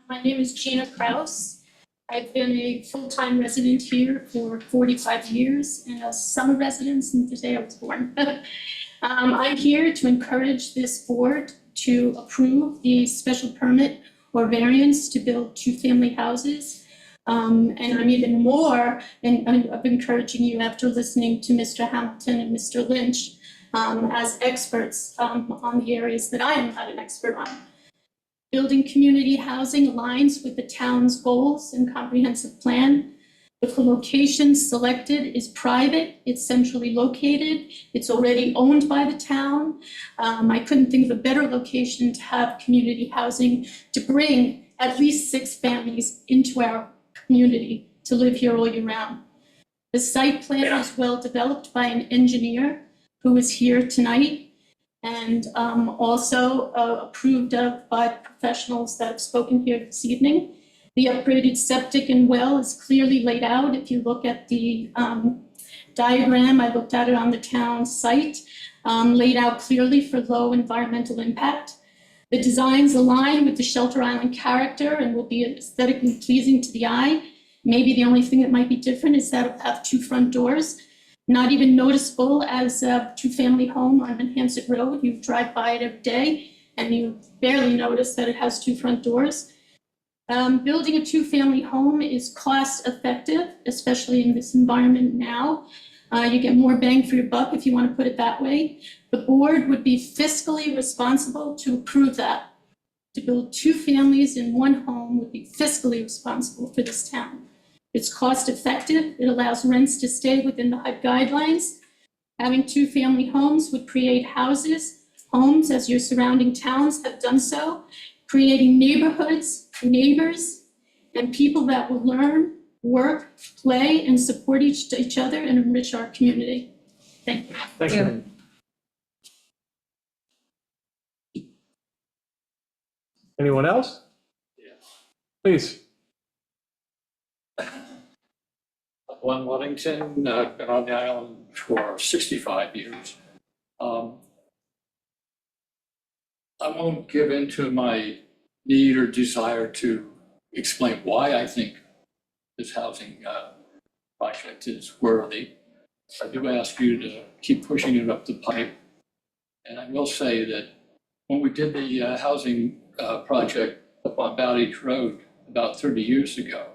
My name is Gina Kraus. I've been a full-time resident here for 45 years and a summer resident since the day I was born. I'm here to encourage this board to approve the special permit or variance to build two-family houses. And I'm even more of encouraging you after listening to Mr. Hamilton and Mr. Lynch as experts on the areas that I am not an expert on. Building community housing aligns with the town's goals and comprehensive plan. The location selected is private, it's centrally located, it's already owned by the town. I couldn't think of a better location to have community housing to bring at least 6 families into our community to live here all year round. The site plan is well developed by an engineer who is here tonight, and also approved of by professionals that have spoken here this evening. The upgraded septic and well is clearly laid out. If you look at the diagram, I looked at it on the town site, laid out clearly for low environmental impact. The designs align with the Shelter Island character and will be aesthetically pleasing to the eye. Maybe the only thing that might be different is that it'll have 2 front doors. Not even noticeable as a two-family home on Manhasset Road. You drive by it every day and you barely notice that it has 2 front doors. Building a two-family home is cost effective, especially in this environment now. You get more bang for your buck if you want to put it that way. The board would be fiscally responsible to approve that. To build 2 families in 1 home would be fiscally responsible for this town. It's cost effective, it allows rents to stay within the HUD guidelines. Having 2-family homes would create homes as your surrounding towns have done so, creating neighborhoods, neighbors, and people that will learn, work, play, and support each other and enrich our community. Thank you. Thank you. Anyone else? Please. Glenn Luddington, been on the island for 65 years. I won't give into my need or desire to explain why I think this housing project is worthy. I do ask you to keep pushing it up the pipe. And I will say that when we did the housing project up on Bowditch Road about 30 years ago,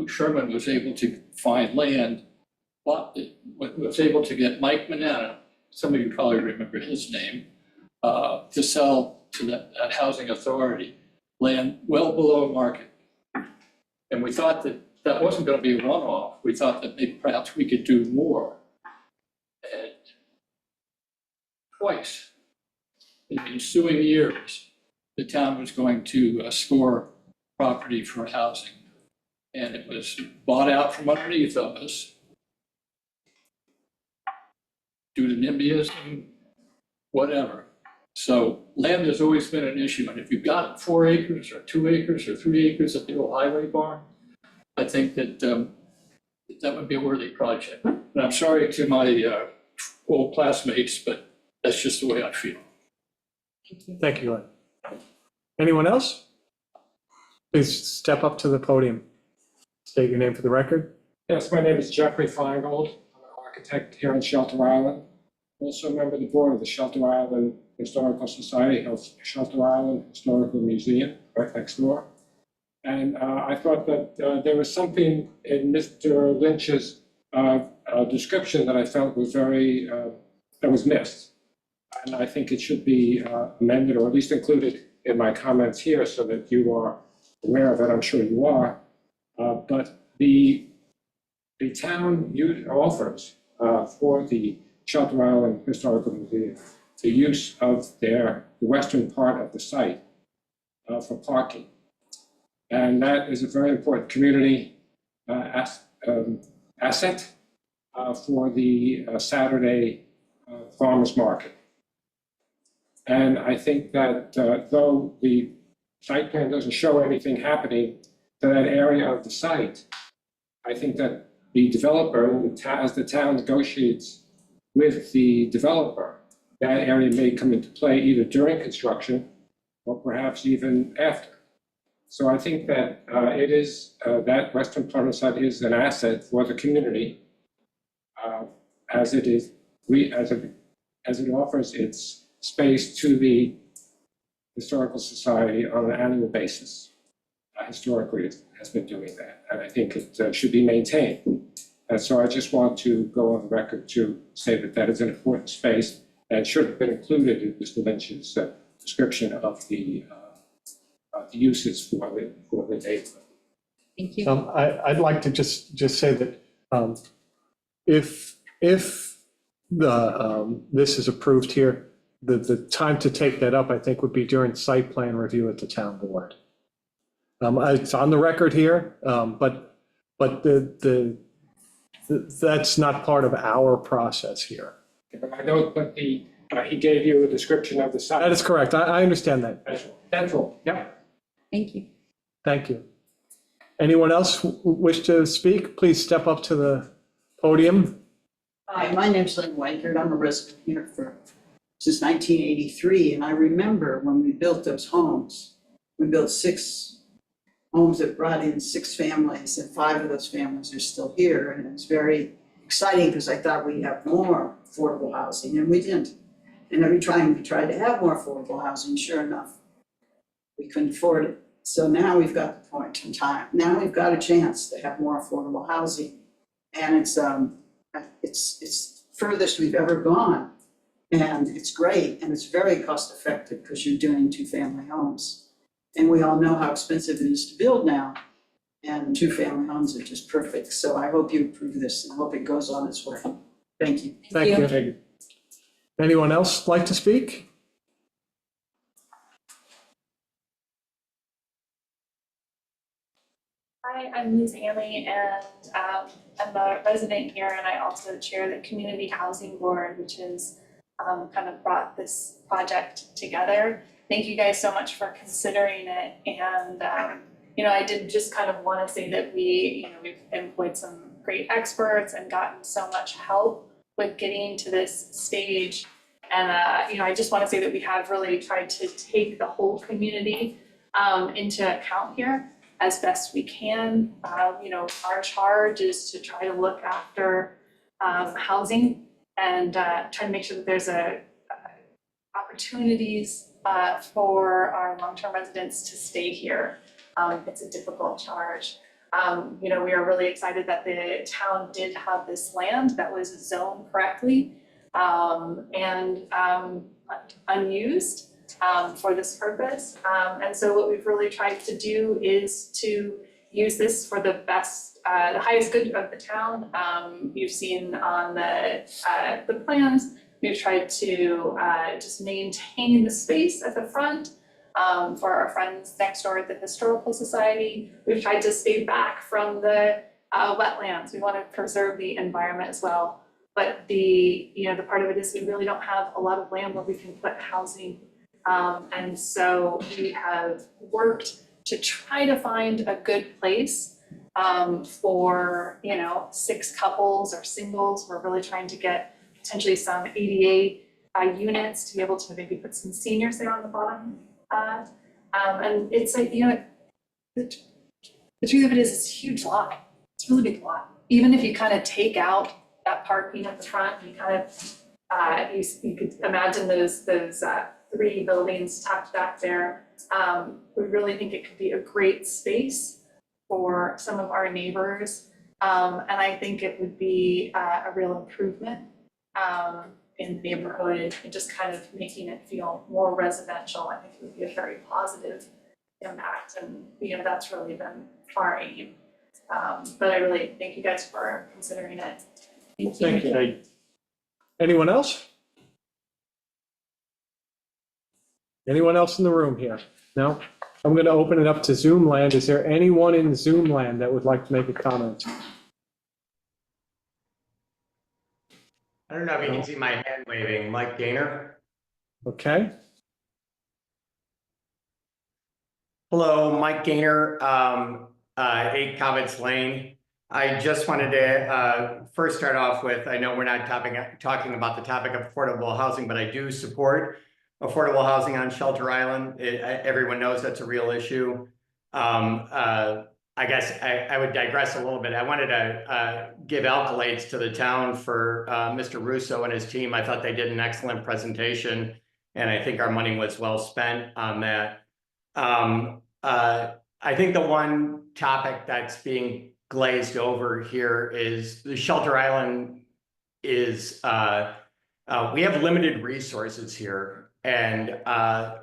Sherman was able to find land, was able to get Mike Manana, some of you probably remember his name, to sell to that housing authority land well below market. And we thought that that wasn't going to be a one-off. We thought that maybe perhaps we could do more. And twice in the ensuing years, the town was going to score property for housing. And it was bought out from underneath of us due to NIMBYism, whatever. So land has always been an issue. And if you've got 4 acres or 2 acres or 3 acres at the old highway barn, I think that that would be a worthy project. And I'm sorry to my old classmates, but that's just the way I feel. Thank you, Glenn. Anyone else? Please step up to the podium. State your name for the record. Yes, my name is Jeffrey Feingold. I'm an architect here on Shelter Island. Also a member of the board of the Shelter Island Historical Society, Shelter Island Historical Museum, right next door. And I thought that there was something in Mr. Lynch's description that I felt was that was missed. And I think it should be amended or at least included in my comments here so that you are aware of it. I'm sure you are. But the town offers for the Shelter Island Historical Museum the use of the western part of the site for parking. And that is a very important community asset. for the Saturday farmers market. And I think that though the site plan doesn't show anything happening to that area of the site, I think that the developer, as the town negotiates with the developer, that area may come into play either during construction or perhaps even after. So I think that it is, that western part of the site is an asset for the community as it is, as it offers its space to the Historical Society on an annual basis. Historically, it has been doing that, and I think it should be maintained. And so I just want to go on the record to say that that is an important space and should have been included in Mr. Lynch's description of the uses for the neighborhood. Thank you. I'd like to just say that if this is approved here, the time to take that up, I think, would be during site plan review at the town board. It's on the record here, but that's not part of our process here. But I know that he gave you a description of the site. That is correct. I understand that. That's all. Yep. Thank you. Thank you. Anyone else wish to speak? Please step up to the podium. Hi, my name's Lynn Weichert. I'm a resident here since 1983, and I remember when we built those homes. We built 6 homes that brought in 6 families, and 5 of those families are still here, and it was very exciting because I thought we'd have more affordable housing, and we didn't. And every time we tried to have more affordable housing, sure enough, we couldn't afford it. So now we've got the point in time. Now we've got a chance to have more affordable housing, and it's furthest we've ever gone. And it's great, and it's very cost effective because you're doing 2-family homes. And we all know how expensive it is to build now, and 2-family homes are just perfect. So I hope you approve this and hope it goes on its way. Thank you. Thank you. Anyone else like to speak? Hi, I'm Liz Haley, and I'm a resident here, and I also chair the Community Housing Board, which is kind of brought this project together. Thank you guys so much for considering it, and I did just kind of want to say that we've employed some great experts and gotten so much help with getting to this stage, and I just want to say that we have really tried to take the whole community into account here as best we can. Our charge is to try to look after housing and try to make sure that there's opportunities for our long-term residents to stay here. It's a difficult charge. We are really excited that the town did have this land that was zoned correctly and unused for this purpose. And so what we've really tried to do is to use this for the best, the highest good of the town. You've seen on the plans, we've tried to just maintain the space at the front for our friends next door at the Historical Society. We've tried to stay back from the wetlands. We want to preserve the environment as well. But the part of it is we really don't have a lot of land where we can put housing. And so we have worked to try to find a good place for 6 couples or singles. We're really trying to get potentially some ADA units to be able to maybe put some seniors there on the bottom. And it's the truth of it is it's a huge lot. It's a really big lot. Even if you kind of take out that parking at the front, you kind of you could imagine those 3 buildings tucked back there. We really think it could be a great space for some of our neighbors. And I think it would be a real improvement in the neighborhood and just kind of making it feel more residential. I think it would be a very positive impact. And, that's really been our aim. But I really thank you guys for considering it. Thank you. Anyone else? Anyone else in the room here? No? I'm going to open it up to Zoom land. Is there anyone in Zoom land that would like to make a comment? I don't know if you can see my hand waving, Mike Gaynor. Okay, Hello, Mike Gaynor, 8 Cobbetts Lane. I just wanted to first start off with, I know we're not talking about the topic of affordable housing, but I do support affordable housing on Shelter Island. Everyone knows that's a real issue. I guess I would digress a little bit. I wanted to give accolades to the town for Mr. Russo and his team. I thought they did an excellent presentation, and I think our money was well spent on that. I think the one topic that's being glazed over here is the Shelter Island is, we have limited resources here, and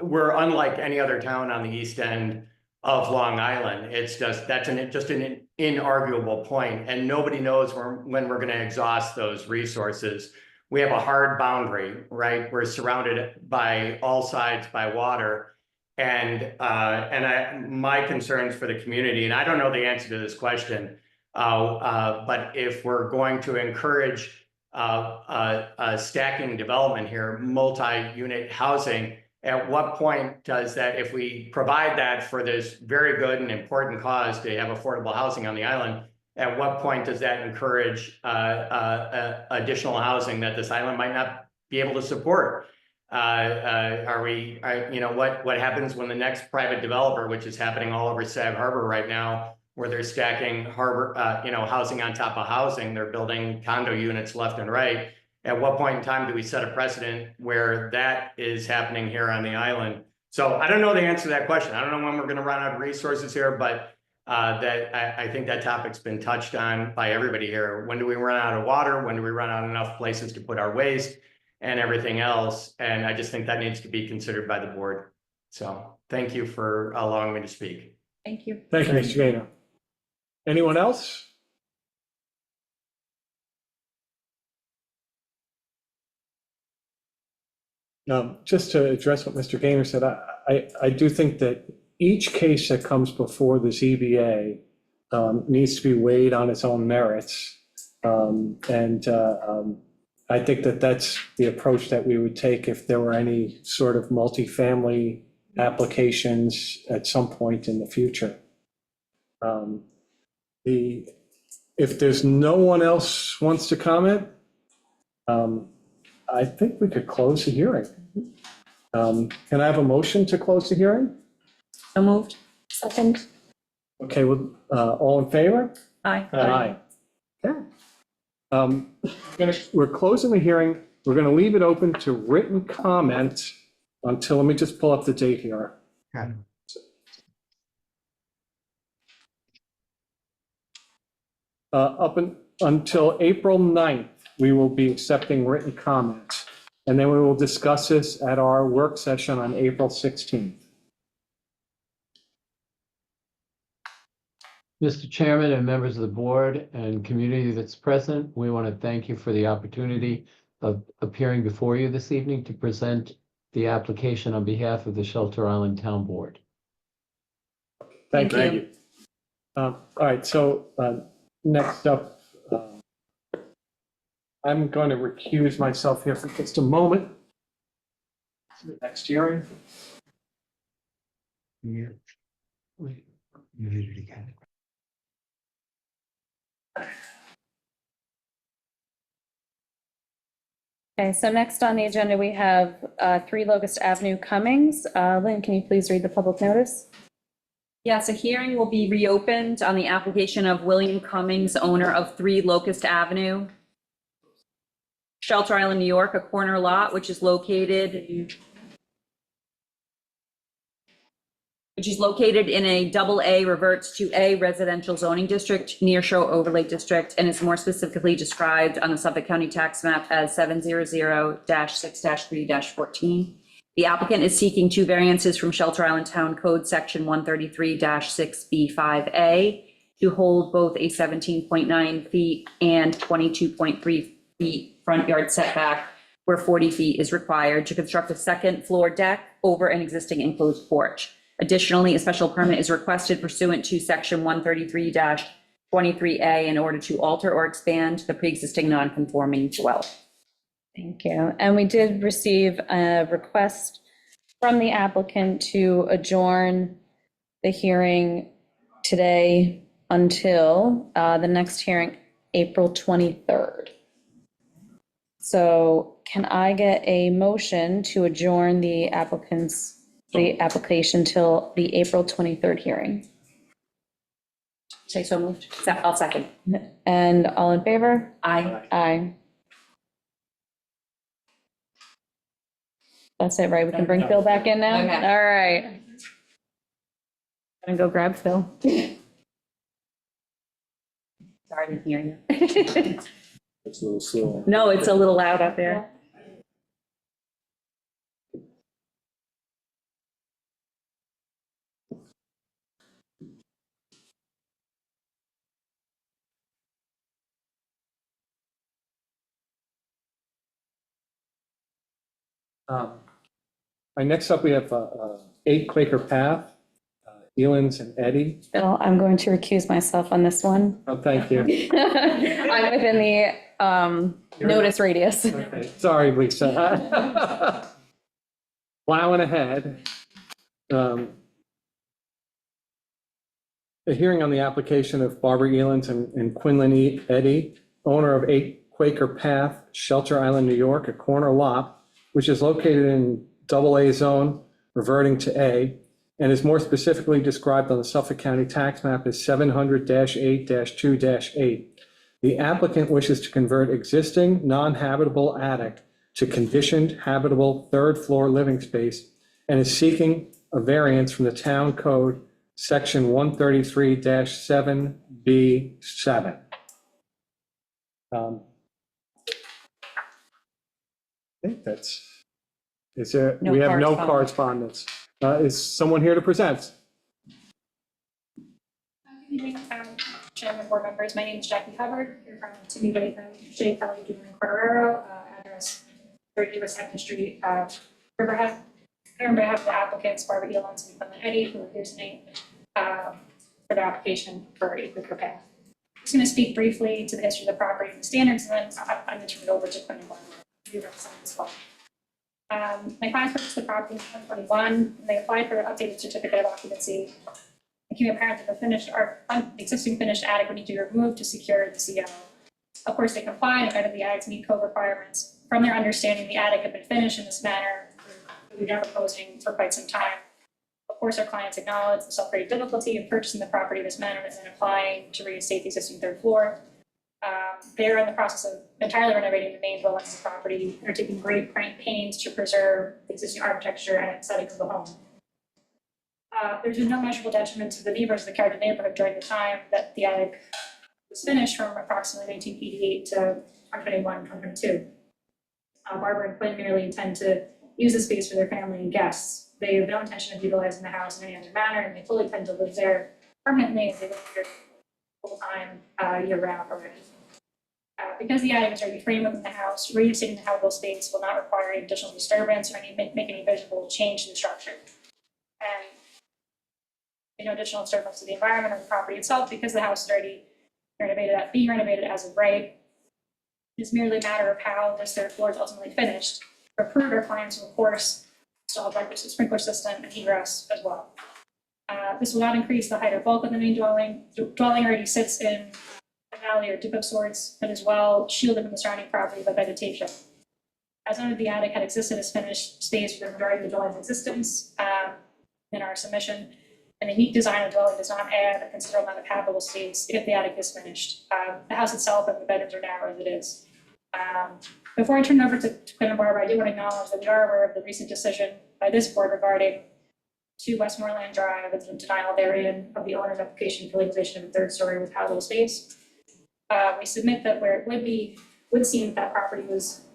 we're unlike any other town on the east end of Long Island. It's just, that's just an inarguable point, and nobody knows when we're gonna exhaust those resources. We have a hard boundary, right? We're surrounded by all sides by water. And my concerns for the community, and I don't know the answer to this question, but if we're going to encourage stacking development here, multi-unit housing, at what point does that, if we provide that for this very good and important cause to have affordable housing on the island, at what point does that encourage additional housing that this island might not be able to support? What happens when the next private developer, which is happening all over Sag Harbor right now, where they're stacking housing on top of housing, they're building condo units left and right. At what point in time do we set a precedent where that is happening here on the island? So I don't know the answer to that question. I don't know when we're going to run out of resources here, but I think that topic's been touched on by everybody here. When do we run out of water? When do we run out of enough places to put our waste and everything else? And I just think that needs to be considered by the board. So thank you for allowing me to speak. Thank you. thank you, Mr. Gaynor. Anyone else? Just to address what Mr. Gaynor said, I do think that each case that comes before the ZBA needs to be weighed on its own merits. I think that that's the approach that we would take if there were any sort of multifamily applications at some point in the future. If there's no one else wants to comment, I think we could close the hearing. Can I have a motion to close the hearing? So moved. Second. Okay, well, all in favor? Aye. Aye. Okay. We're closing the hearing. We're going to leave it open to written comment until, let me just pull up the date here. Okay. Until April 9th, we will be accepting written comments. And then we will discuss this at our work session on April 16th. Mr. Chairman and members of the board and community that's present, we want to thank you for the opportunity of appearing before you this evening to present the application on behalf of the Shelter Island Town Board. Thank you. All right, so next up, I'm going to recuse myself here for just a moment. Next hearing. Yeah. Wait, you did it again. Okay, so next on the agenda, we have 3 Locust Avenue Cummings. Lynn, can you please read the public notice? Yes, a hearing will be reopened on the application of William Cummings, owner of 3 Locust Avenue, Shelter Island, New York, a corner lot which is located in a AA reverts to A residential zoning district, nearshore overlay district, and is more specifically described on the Suffolk County tax map as 700-6-3-14. The applicant is seeking 2 variances from Shelter Island Town Code Section 133-6B5A to hold both a 17.9 feet and 22.3 feet front yard setback where 40 feet is required to construct a second floor deck over an existing enclosed porch. Additionally, a special permit is requested pursuant to Section 133-23A in order to alter or expand the pre-existing non-conforming dwelling. Thank you. And we did receive a request from the applicant to adjourn the hearing today until the next hearing, April 23rd. So can I get a motion to adjourn the application till the April 23rd hearing? Say so moved. I'll second. And all in favor? Aye. Aye. That's it, right? We can bring Phil back in now? Okay. All right. Gonna go grab Phil. Sorry, I didn't hear you. It's a little slow. No, it's a little loud up there. Next up, we have 8 Quaker Path, Elens and Eddie. Phil, I'm going to recuse myself on this one. Oh, thank you. I'm within the notice radius. Okay, sorry, Lisa. Plowing ahead. A hearing on the application of Barbara Elens and Quinlan Eddy, owner of 8 Quaker Path, Shelter Island, New York, a corner lot, which is located in AA zone, reverting to A, and is more specifically described on the Suffolk County tax map as 700-8-2-8. The applicant wishes to convert existing non-habitable attic to conditioned habitable third-floor living space and is seeking a variance from the town code section 133-7B7. I think that's, is there, No we have no correspondence. correspondence. Is someone here to present? Good evening, Chairman, board members. My name is Jackie Hubbard. Here from Timmy Latham, Shea Kelly, Jr. and Corderero, address 30 West 2nd Street, Riverhead. Here on behalf of the applicants, Barbara Elens and Quinlan Eddy, who are here tonight for the application for 8 Quaker Path. I'm just going to speak briefly to the history of the property and the standards, and then I'm going to turn it over to Quinlan Barbara, who represents as well. My clients purchased the property in 2021, and they applied for an updated certificate of occupancy. It became apparent that the existing finished attic would need to be removed to secure the CO. Of course, they complied and guided the attic to meet code requirements. From their understanding, the attic had been finished in this manner, we've been proposing for quite some time. Of course, our clients acknowledge the self-created difficulty in purchasing the property in this manner and then applying to reinstate the existing third floor. They're in the process of entirely renovating the main dwelling of the property. They're taking great pains to preserve the existing architecture and aesthetic of the home. There's been no measurable detriment to the neighbors of the character neighborhood during the time that the attic was finished, from approximately 1988 to 2021, 2022. Barbara and Quinn merely intend to use the space for their family and guests. They have no intention of utilizing the house in any other manner, and they fully intend to live there permanently as they live here full-time, year-round already. Because the attic is already framed within the house, reinstating the habitable space will not require any additional disturbance or make any visible change to the structure. And no additional disturbance to the environment or the property itself, because the house is already being renovated as of right. It's merely a matter of how this third floor is ultimately finished. For approved, our clients will, of course, install a sprinkler system and egress as well. This will not increase the height or bulk of the main dwelling. The dwelling already sits in a valley or dip of sorts, but as well shielded from the surrounding property by vegetation. As noted, the attic had existed as finished space for the majority of the dwelling's existence in our submission. And the unique design of the dwelling does not add a considerable amount of habitable space if the attic is finished. The house itself and the bedrooms are narrow as it is. Before I turn it over to Quinn and Barbara, I do want to acknowledge that we are aware of the recent decision by this board regarding 2 Westmoreland Drive and the denial therein of the owner's application for legalization of a third story with habitable space. We submit that where it would seem that property was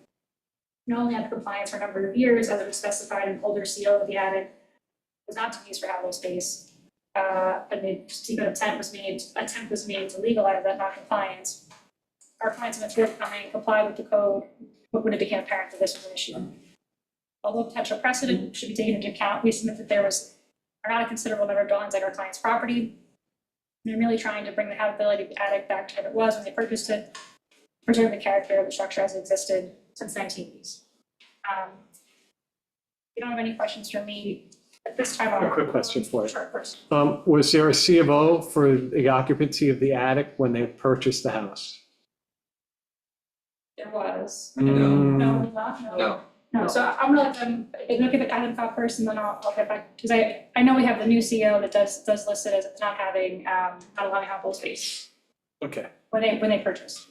not only out of compliance for a number of years, as it was specified in older CO of the attic, was not to be used for habitable space. An attempt was made to legalize that non-compliance. Our clients have been forthcoming, comply with the code, but when it became apparent that this was an issue. Although potential precedent should be taken into account, we submit that there are not a considerable number of dwellings at our client's property. They're merely trying to bring the habitability of the attic back to what it was when they purchased it, preserve the character of the structure as it existed, since 1980s. If you don't have any questions for me at this time, I'll. A quick question for you. Sure, of course. Was there a C of O for the occupancy of the attic when they purchased the house? There was. No. No, not, no. No. No, so I'm gonna let them, I'm gonna give it Adam thought first, and then I'll get back, because I know we have the new CEO that does list it as not having, not allowing habitable space Okay. when they purchase.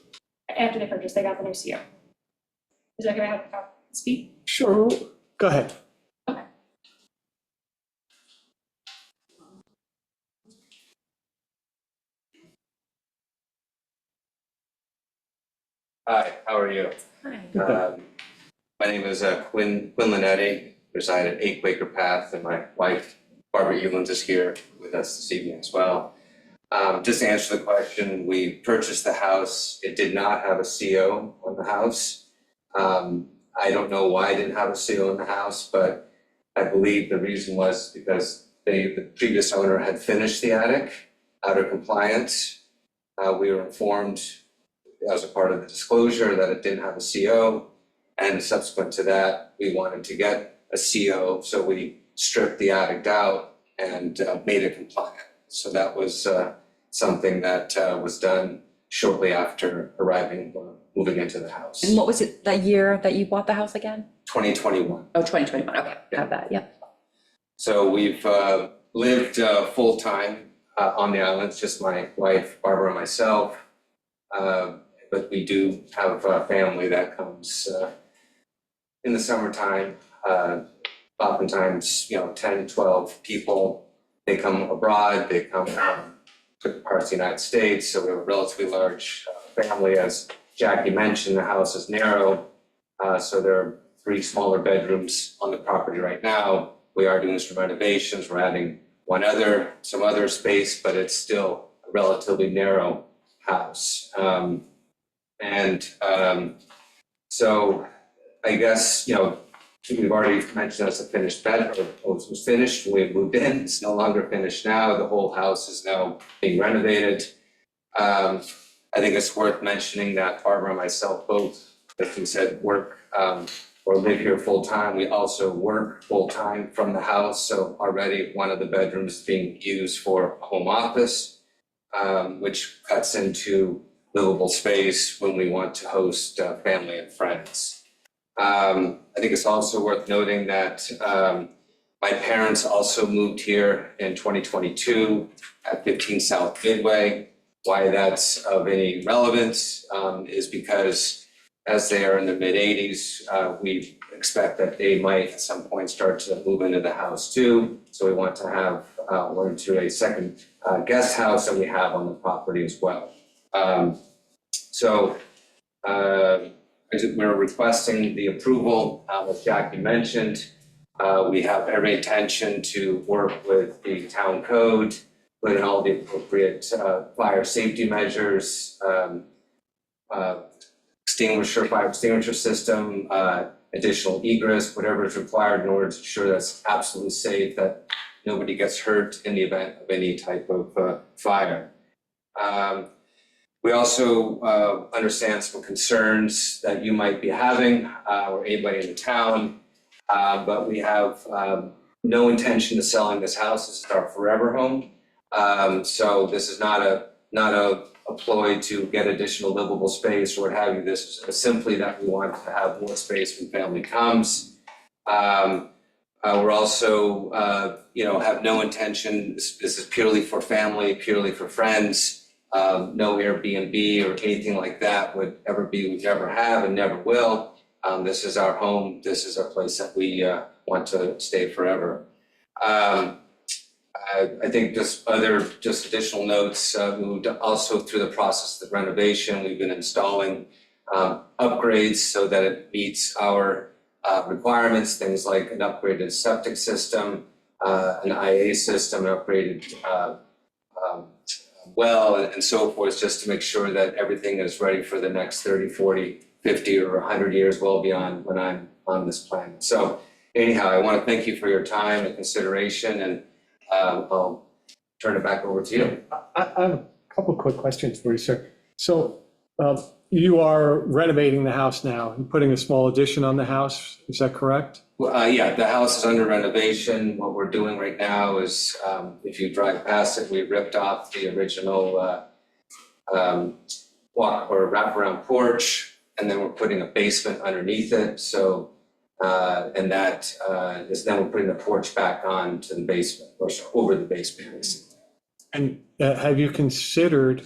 After they purchase, they got the new CEO. Is that gonna have speak? Sure. Go ahead. Okay. Hi, how are you? Hi. My name is Quinn Linetti, reside at 8 Quaker Path, and my wife Barbara Elands is here with us this evening as well. Just to answer the question, we purchased the house. It did not have a CO on the house. I don't know why it didn't have a CO in the house, but I believe the reason was because the previous owner had finished the attic out of compliance. We were informed as a part of the disclosure that it didn't have a CO. And subsequent to that, we wanted to get a CO, so we stripped the attic out and made it compliant. So that was something that was done shortly after arriving or moving into the house. And what was it, that year that you bought the house again? 2021. Oh, 2021, okay, have that, yep. So we've lived full-time on the island, it's just my wife, Barbara, and myself. But we do have a family that comes in the summertime, oftentimes, 10, 12 people. They come abroad, they come from different parts of the United States, so we have a relatively large family. As Jackie mentioned, the house is narrow, so there are 3 smaller bedrooms on the property right now. We are doing some renovations, we're adding some other space, but it's still a relatively narrow house. So I guess, we've already mentioned as a finished bed, or it was finished when we moved in. It's no longer finished now. The whole house is now being renovated. I think it's worth mentioning that Barbara and myself both, as we said, work or live here full time. We also work full time from the house. So already one of the bedrooms is being used for a home office, which cuts into livable space when we want to host family and friends. I think it's also worth noting that my parents also moved here in 2022 at 15 South Midway. Why that's of any relevance is because as they are in the mid-80s, we expect that they might at some point start to move into the house too. So we want to have one to a second guest house that we have on the property as well. We're requesting the approval, as Jackie mentioned. We have every intention to work with the town code, put in all the appropriate fire safety measures, fire extinguisher system, additional egress, whatever is required in order to ensure that's absolutely safe, that nobody gets hurt in the event of any type of fire. We also understand some concerns that you might be having or anybody in the town, but we have no intention of selling this house. This is our forever home. So this is not a ploy to get additional livable space or what have you. This is simply that we want to have more space when family comes. We're also, have no intention, this is purely for family, purely for friends. No Airbnb or anything like that would ever be, we never have and never will. This is our home. This is our place that we want to stay forever. I think just additional notes, moved also through the process of renovation. We've been installing upgrades so that it meets our requirements, things like an upgraded septic system, an IA system, an upgraded well, and so forth, just to make sure that everything is ready for the next 30, 40, 50, or 100 years, well beyond when I'm on this planet. So anyhow, I want to thank you for your time and consideration, and I'll turn it back over to you. I have a couple quick questions for you, sir. So you are renovating the house now and putting a small addition on the house, is that correct? Well, yeah, the house is under renovation. What we're doing right now is, if you drive past it, we ripped off the original walk or wraparound porch, and then we're putting a basement underneath it. So, and that is then we're putting the porch back on to the basement, or over the basement, basically. And have you considered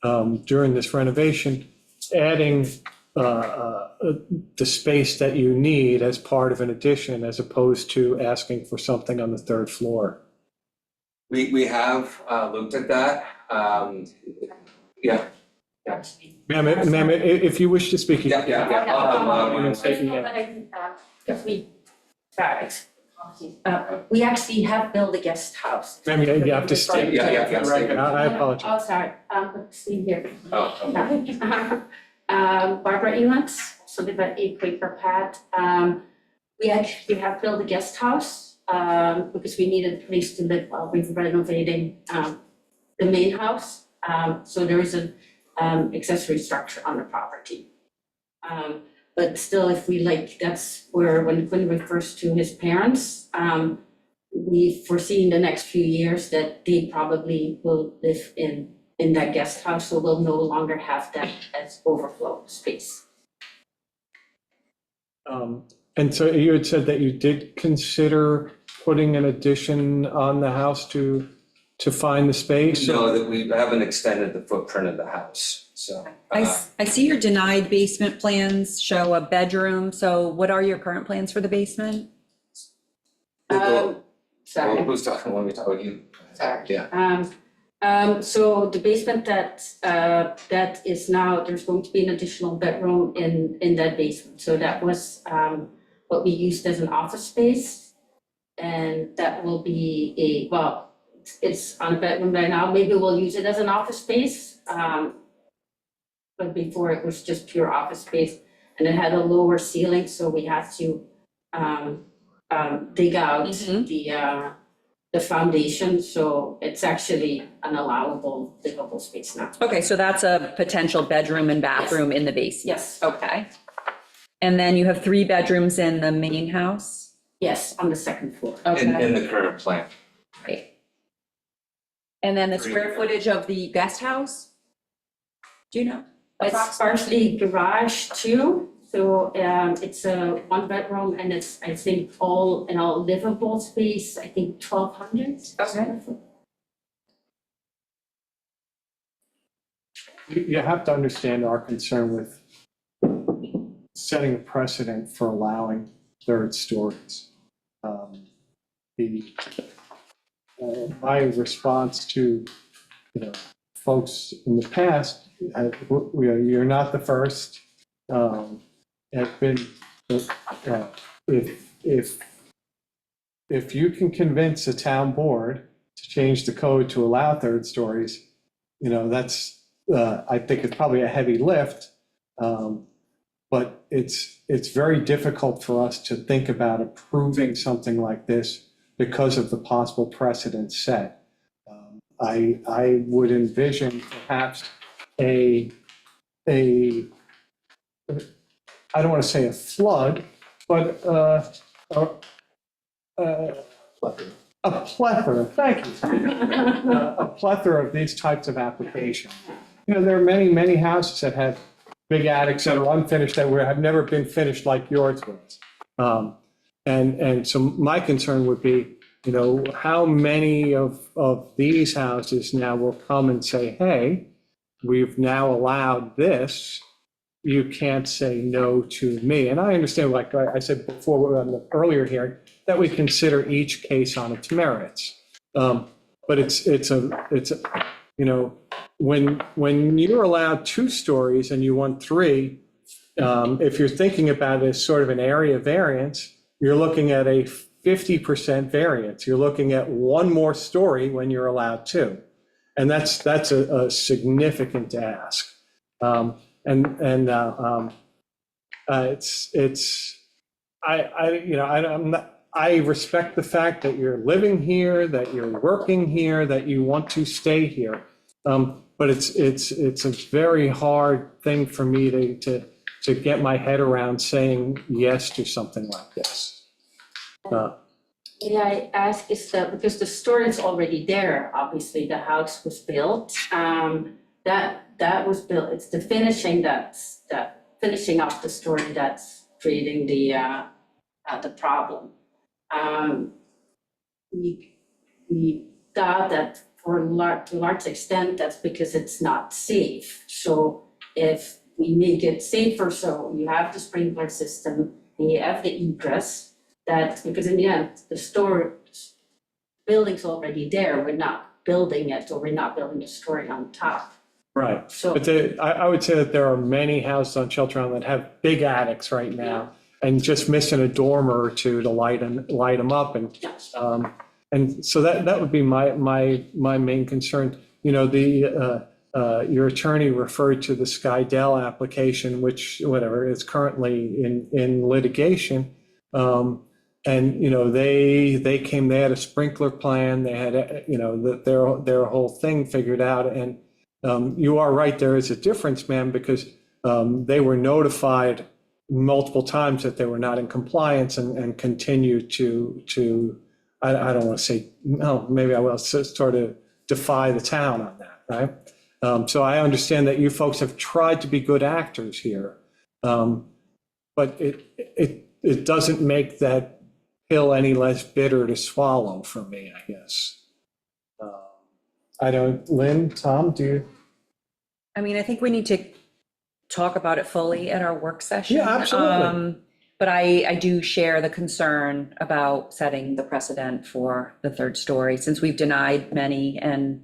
during this renovation, adding the space that you need as part of an addition as opposed to asking for something on the third floor? We have looked at that. Yeah. Ma'am, if you wish to speak. you- We actually have built a guest house. Ma'am, you have to stay. I apologize. Oh, sorry, stay here. Oh, Barbara Evans, so live at 8 Quaker Pat. We actually have built a guest house, because we needed a place to live while we were renovating, the main house. So there is an, accessory structure on the property. But still, if we that's where, when Quinn refers to his parents, we foresee in the next few years that they probably will live in that guest house, so we'll no longer have that as overflow space. And so you had said that you did consider putting an addition on the house to find the space? no, that we haven't extended the footprint of the house, so. I see your denied basement plans show a bedroom, so what are your current plans for the basement? Sorry. Who's talking, when we talk about you? Sorry. Yeah. So the basement that is now, there's going to be an additional bedroom in that basement. So that was what we used as an office space. And that will be it's on a bedroom right now. Maybe we'll use it as an office space. But before it was just pure office space, and it had a lower ceiling, so we had to dig out the foundation, so it's actually an allowable livable space now. Okay, so that's a potential bedroom and bathroom in the basement? Yes. Okay. And then you have 3 bedrooms in the main house? Yes, on the second floor. Okay. In the current plan. Great. And then the square footage of the guest house? Do you know? It's partially garage too, so it's a 1 bedroom, and it's, I think, all in all livable space, I think 1,200 square foot. You have to understand our concern with setting a precedent for allowing third stories. My response to, folks in the past, you're not the first. Have been, if you can convince a town board to change the code to allow third stories, that's, I think it's probably a heavy lift. But it's very difficult for us to think about approving something like this because of the possible precedent set. I would envision perhaps I don't want to say a flood, but a plethora, thank you. A plethora of these types of applications. There are many, many houses that have big attics that are unfinished that have never been finished like yours was. And so my concern would be, how many of these houses now will come and say, hey, we've now allowed this, you can't say no to me. And I understand, like I said before on the earlier hearing, that we consider each case on its merits. But it's when you're allowed 2 stories and you want 3, if you're thinking about it as sort of an area variance, you're looking at a 50% variance. You're looking at 1 more story when you're allowed 2. And that's a significant ask. I respect the fact that you're living here, that you're working here, that you want to stay here. But it's a very hard thing for me to get my head around saying yes to something like this. May I ask, is that, because the store is already there, obviously, the house was built, that was built, it's the finishing finishing up the story that's creating the problem. We thought that for to a large extent, that's because it's not safe. So if we make it safer, so you have the sprinkler system, and you have the egress, that, because in the end, the store building's already there, we're not building it, or we're not building a story on top. Right. So, But I would say that there are many houses on Shelter Island that have big attics right now and just missing a dormer or two to light them up. And so that would be my main concern. You know, your attorney referred to the Skydell application, which, whatever, is currently in litigation. And, you know, they had a sprinkler plan, they had, you know, their whole thing figured out. And you are right, there is a difference, ma'am, because they were notified multiple times that they were not in compliance and continue to I don't want to say, no, maybe I will sort of defy the town on that, right? So I understand that you folks have tried to be good actors here, but it doesn't make that pill any less bitter to swallow for me, I guess. I don't, Lynn, Tom, do you? I mean, I think we need to talk about it fully at our work session. Yeah, absolutely. But I do share the concern about setting the precedent for the third story, since we've denied many, and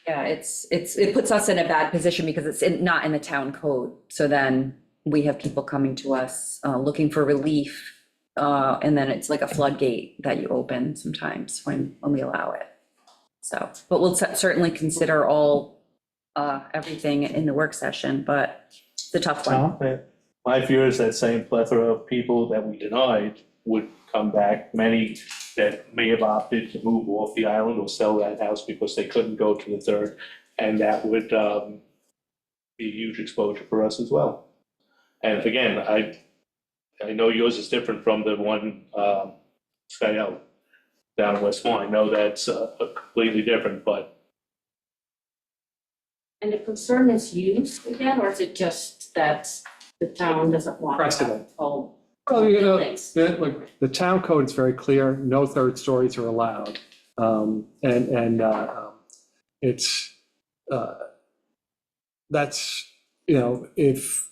yeah, it puts us in a bad position because it's not in the town code. So then we have people coming to us looking for relief, and then it's like a floodgate that you open sometimes when we allow it. So, but we'll certainly consider everything in the work session, but it's a tough one. Tom, my fear is that same plethora of people that we denied would come back, many that may have opted to move off the island or sell that house because they couldn't go to the third, and that would be a huge exposure for us as well. And again, I know yours is different from the one Skyell down in West Point. I know that's completely different, but. and the concern is use again, or is it just that the town doesn't want Precedent. all Well, you know, buildings? the town code is very clear, no third stories are allowed. It's, that's, you know, if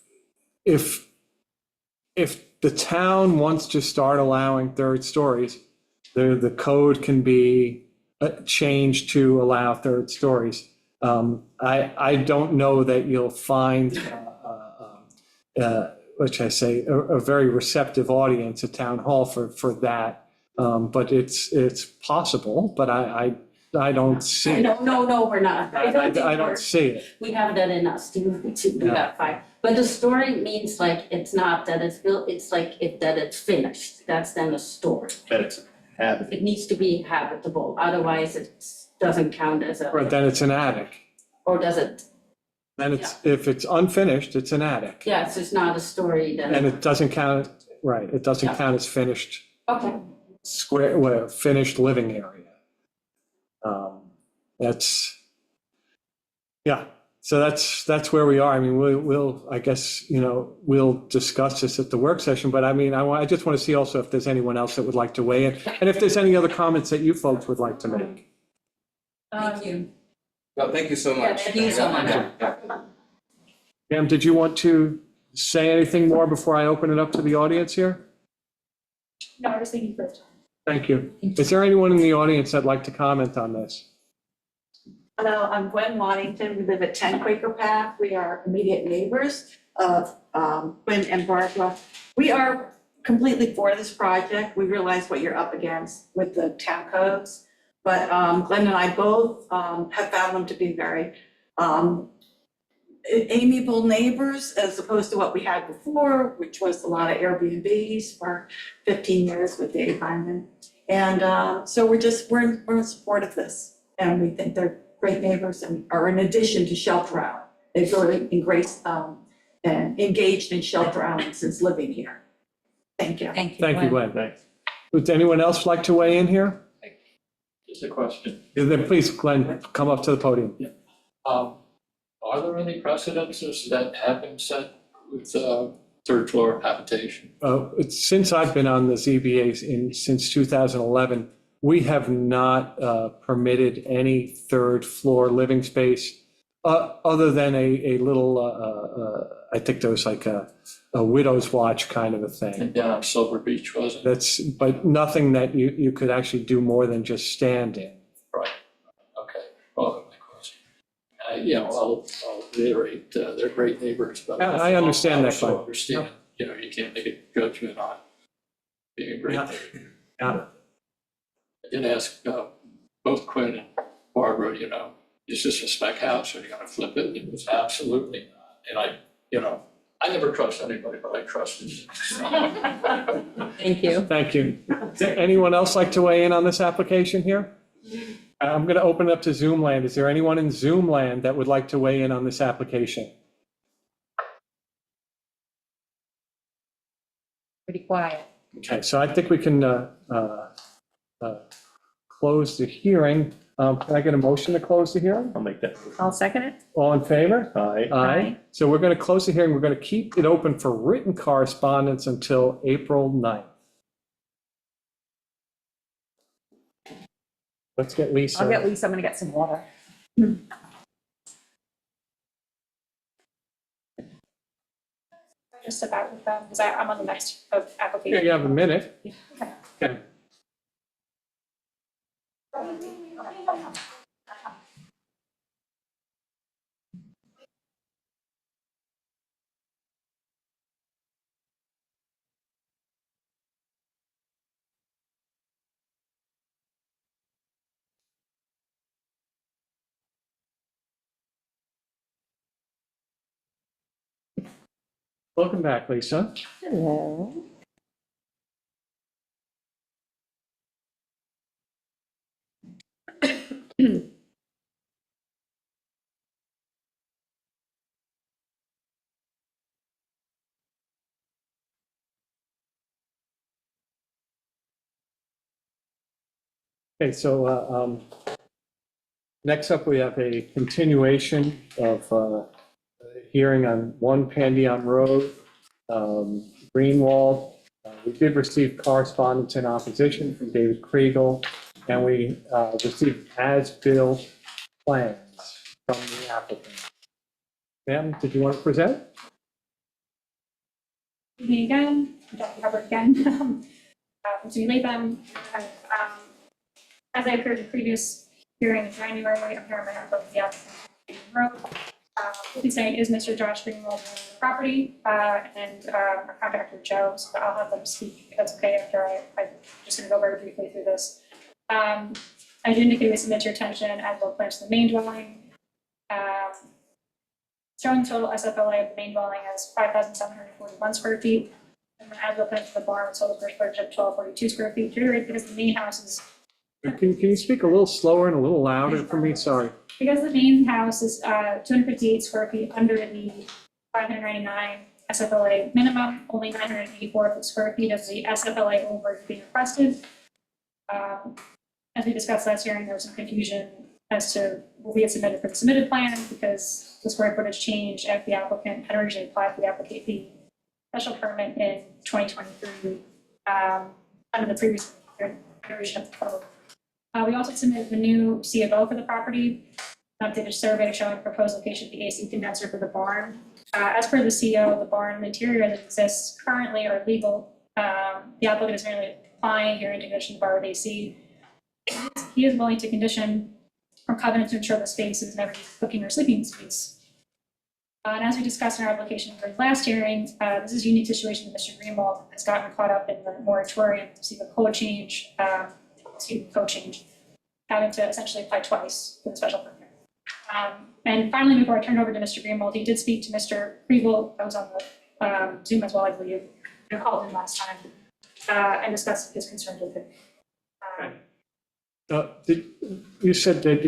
the town wants to start allowing third stories, the code can be changed to allow third stories. I don't know that you'll find, which I say, a very receptive audience at town hall for that. But it's possible, but I don't see it. No, we're not. I don't think I don't see it. we have that in us to do that fine. But the story means like, it's not that it's built, it's like that it's finished. That's then a story. That it's habitable. It needs to be habitable, otherwise it doesn't count as Right, a, then it's an attic. or does it? Then if it's unfinished, it's an attic. Yeah, it's just not a story then. And it doesn't count, right, it doesn't count as finished Okay, finished living area. That's, yeah, so that's where we are. I mean, we'll, I guess, you know, we'll discuss this at the work session, but I mean, I just want to see also if there's anyone else that would like to weigh in, and if there's any other comments that you folks would like to make. Thank you. Well, thank you so much. Thank you so much. Yeah. Pam, did you want to say anything more before I open it up to the audience here? No, I was thinking first. Thank you. Is there anyone in the audience that'd like to comment on this? Hello, I'm Gwen Waddington. We live at 10 Quaker Path. We are immediate neighbors of Gwen and Barbara. We are completely for this project. We realize what you're up against with the town codes. But Glenn and I both have found them to be very amiable neighbors, as opposed to what we had before, which was a lot of Airbnbs for 15 years with Dave Hyman. And so we're in support of this. And we think they're great neighbors and are in addition to Shelter Island. They've really and engaged in Shelter Island since living here. Thank you. Thank you. Thank you, Gwen. Gwen. Would anyone else like to weigh in here? Just a question. Then please, Glenn, come up to the podium. Are there any precedences that have been set with third floor habitation? Since I've been on the ZBA since 2011, we have not permitted any third floor living space other than a little, I think there was like a widow's watch kind of a thing. And down on Silver Beach, wasn't it? But nothing that you could actually do more than just stand in. Right. Okay. Well, my question. I'll reiterate, they're great neighbors, but. I understand that, I also Glenn. understand, you can't make a judgment on being a great neighbor. Yeah. I did ask both Quinn and Barbara, is this a spec house? Are you gonna flip it? It was absolutely not. And I never trust anybody, but I trusted you. Thank you. Thank you. Does anyone else like to weigh in on this application here? I'm going to open it up to Zoom land. Is there anyone in Zoom land that would like to weigh in on this application? Pretty quiet. Okay, so I think we can close the hearing. Can I get a motion to close the hearing? I'll make that. I'll second it. All in favor? Aye. Aye. So we're going to close the hearing. We're going to keep it open for written correspondence until April 9th. Let's get Lisa. I'll get Lisa. I'm going to get some water. Just about with them, because I'm on the next application. Here, you have a minute. Okay. Welcome back, Lisa. Hello. Okay, so next up, we have a continuation of hearing on 1 Pandion Road, Greenwald. We did receive correspondence in opposition from David Kriegel, and we received as-built plans from the applicant. Ma'am, did you want to present? Me again, Dr. Hubbard again. To relate them, as I appeared in previous hearing in January, I'm here on behalf of the applicant. What he's saying is Mr. Josh Greenwald owns the property, and our contractor Joe, so I'll have them speak if that's okay after I'm just gonna go very briefly through this. I did indicate we submit to your attention as well plans to the main dwelling. Showing total SFLA of the main dwelling as 5,741 square feet. And then as well plans for the barn with total square footage of 1,242 square feet. To reiterate, because the main house is Can you speak a little slower and a little louder for me? Sorry. Because the main house is 258 square feet under the 599 SFLA minimum, only 984 square feet of the SFLA over being requested. As we discussed last hearing, there was some confusion as to what we had submitted for the submitted plan because the square footage changed after the applicant had originally applied for the special permit in 2023 under the previous iteration of the code. We also submitted the new CFO for the property, an updated survey showing proposed location of the AC condenser for the barn. As per the CO, the barn interior that exists currently are legal. The applicant is merely applying here into condition bar with AC. He is willing to condition or covenant to ensure the space is never used for cooking or sleeping space. And as we discussed in our application for the last hearing, this is a unique situation that Mr. Greenwald has gotten caught up in the moratorium to see the code change, having to essentially apply twice for the special permit. And finally, before I turn it over to Mr. Greenwald, he did speak to Mr. Kriegel, that was on the Zoom as well, I believe. I called him last time and discussed his concerns with him. You said that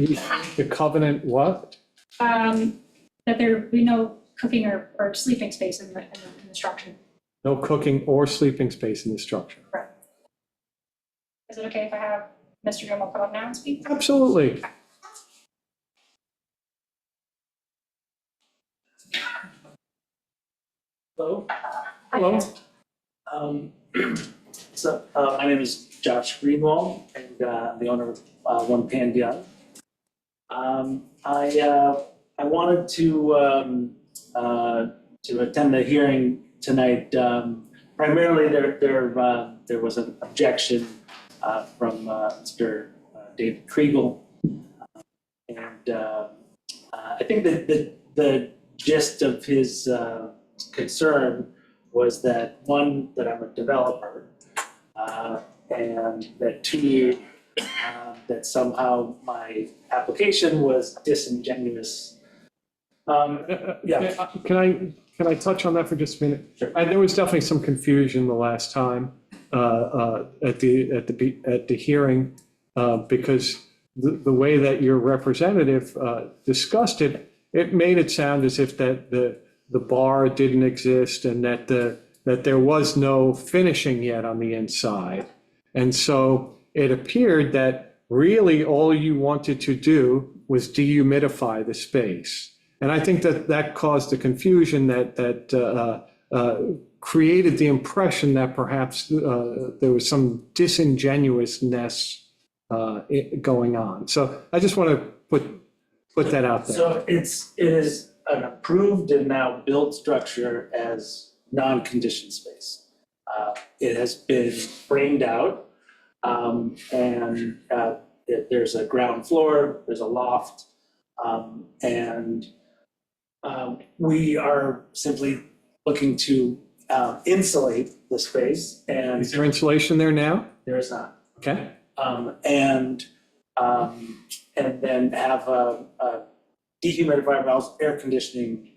the covenant what? That there be no cooking or sleeping space in the structure. No cooking or sleeping space in the structure. Correct. Is it okay if I have Mr. Gilmore come up now and speak? Absolutely. Hello. Hello. My name is Josh Greenwald, and I'm the owner of One Pandion. I wanted to attend the hearing tonight. Primarily, there was an objection from Mr. David Kriegel, and I think that the gist of his concern was that, one, that I'm a developer, and that two, that somehow my application was disingenuous. Yeah. Can I touch on that for just a minute? Sure. There was definitely some confusion the last time at the hearing because the way that your representative discussed it, it made it sound as if that the bar didn't exist and that there was no finishing yet on the inside. And so it appeared that really all you wanted to do was dehumidify the space. And I think that caused the confusion that created the impression that perhaps there was some disingenuousness going on. So I just want to put that out there. So it is an approved and now built structure as non-conditioned space. It has been framed out, and there's a ground floor, there's a loft, and we are simply looking to insulate the space. And Is there insulation there now? there is not. Okay. And then have a dehumidifier valves, air conditioning,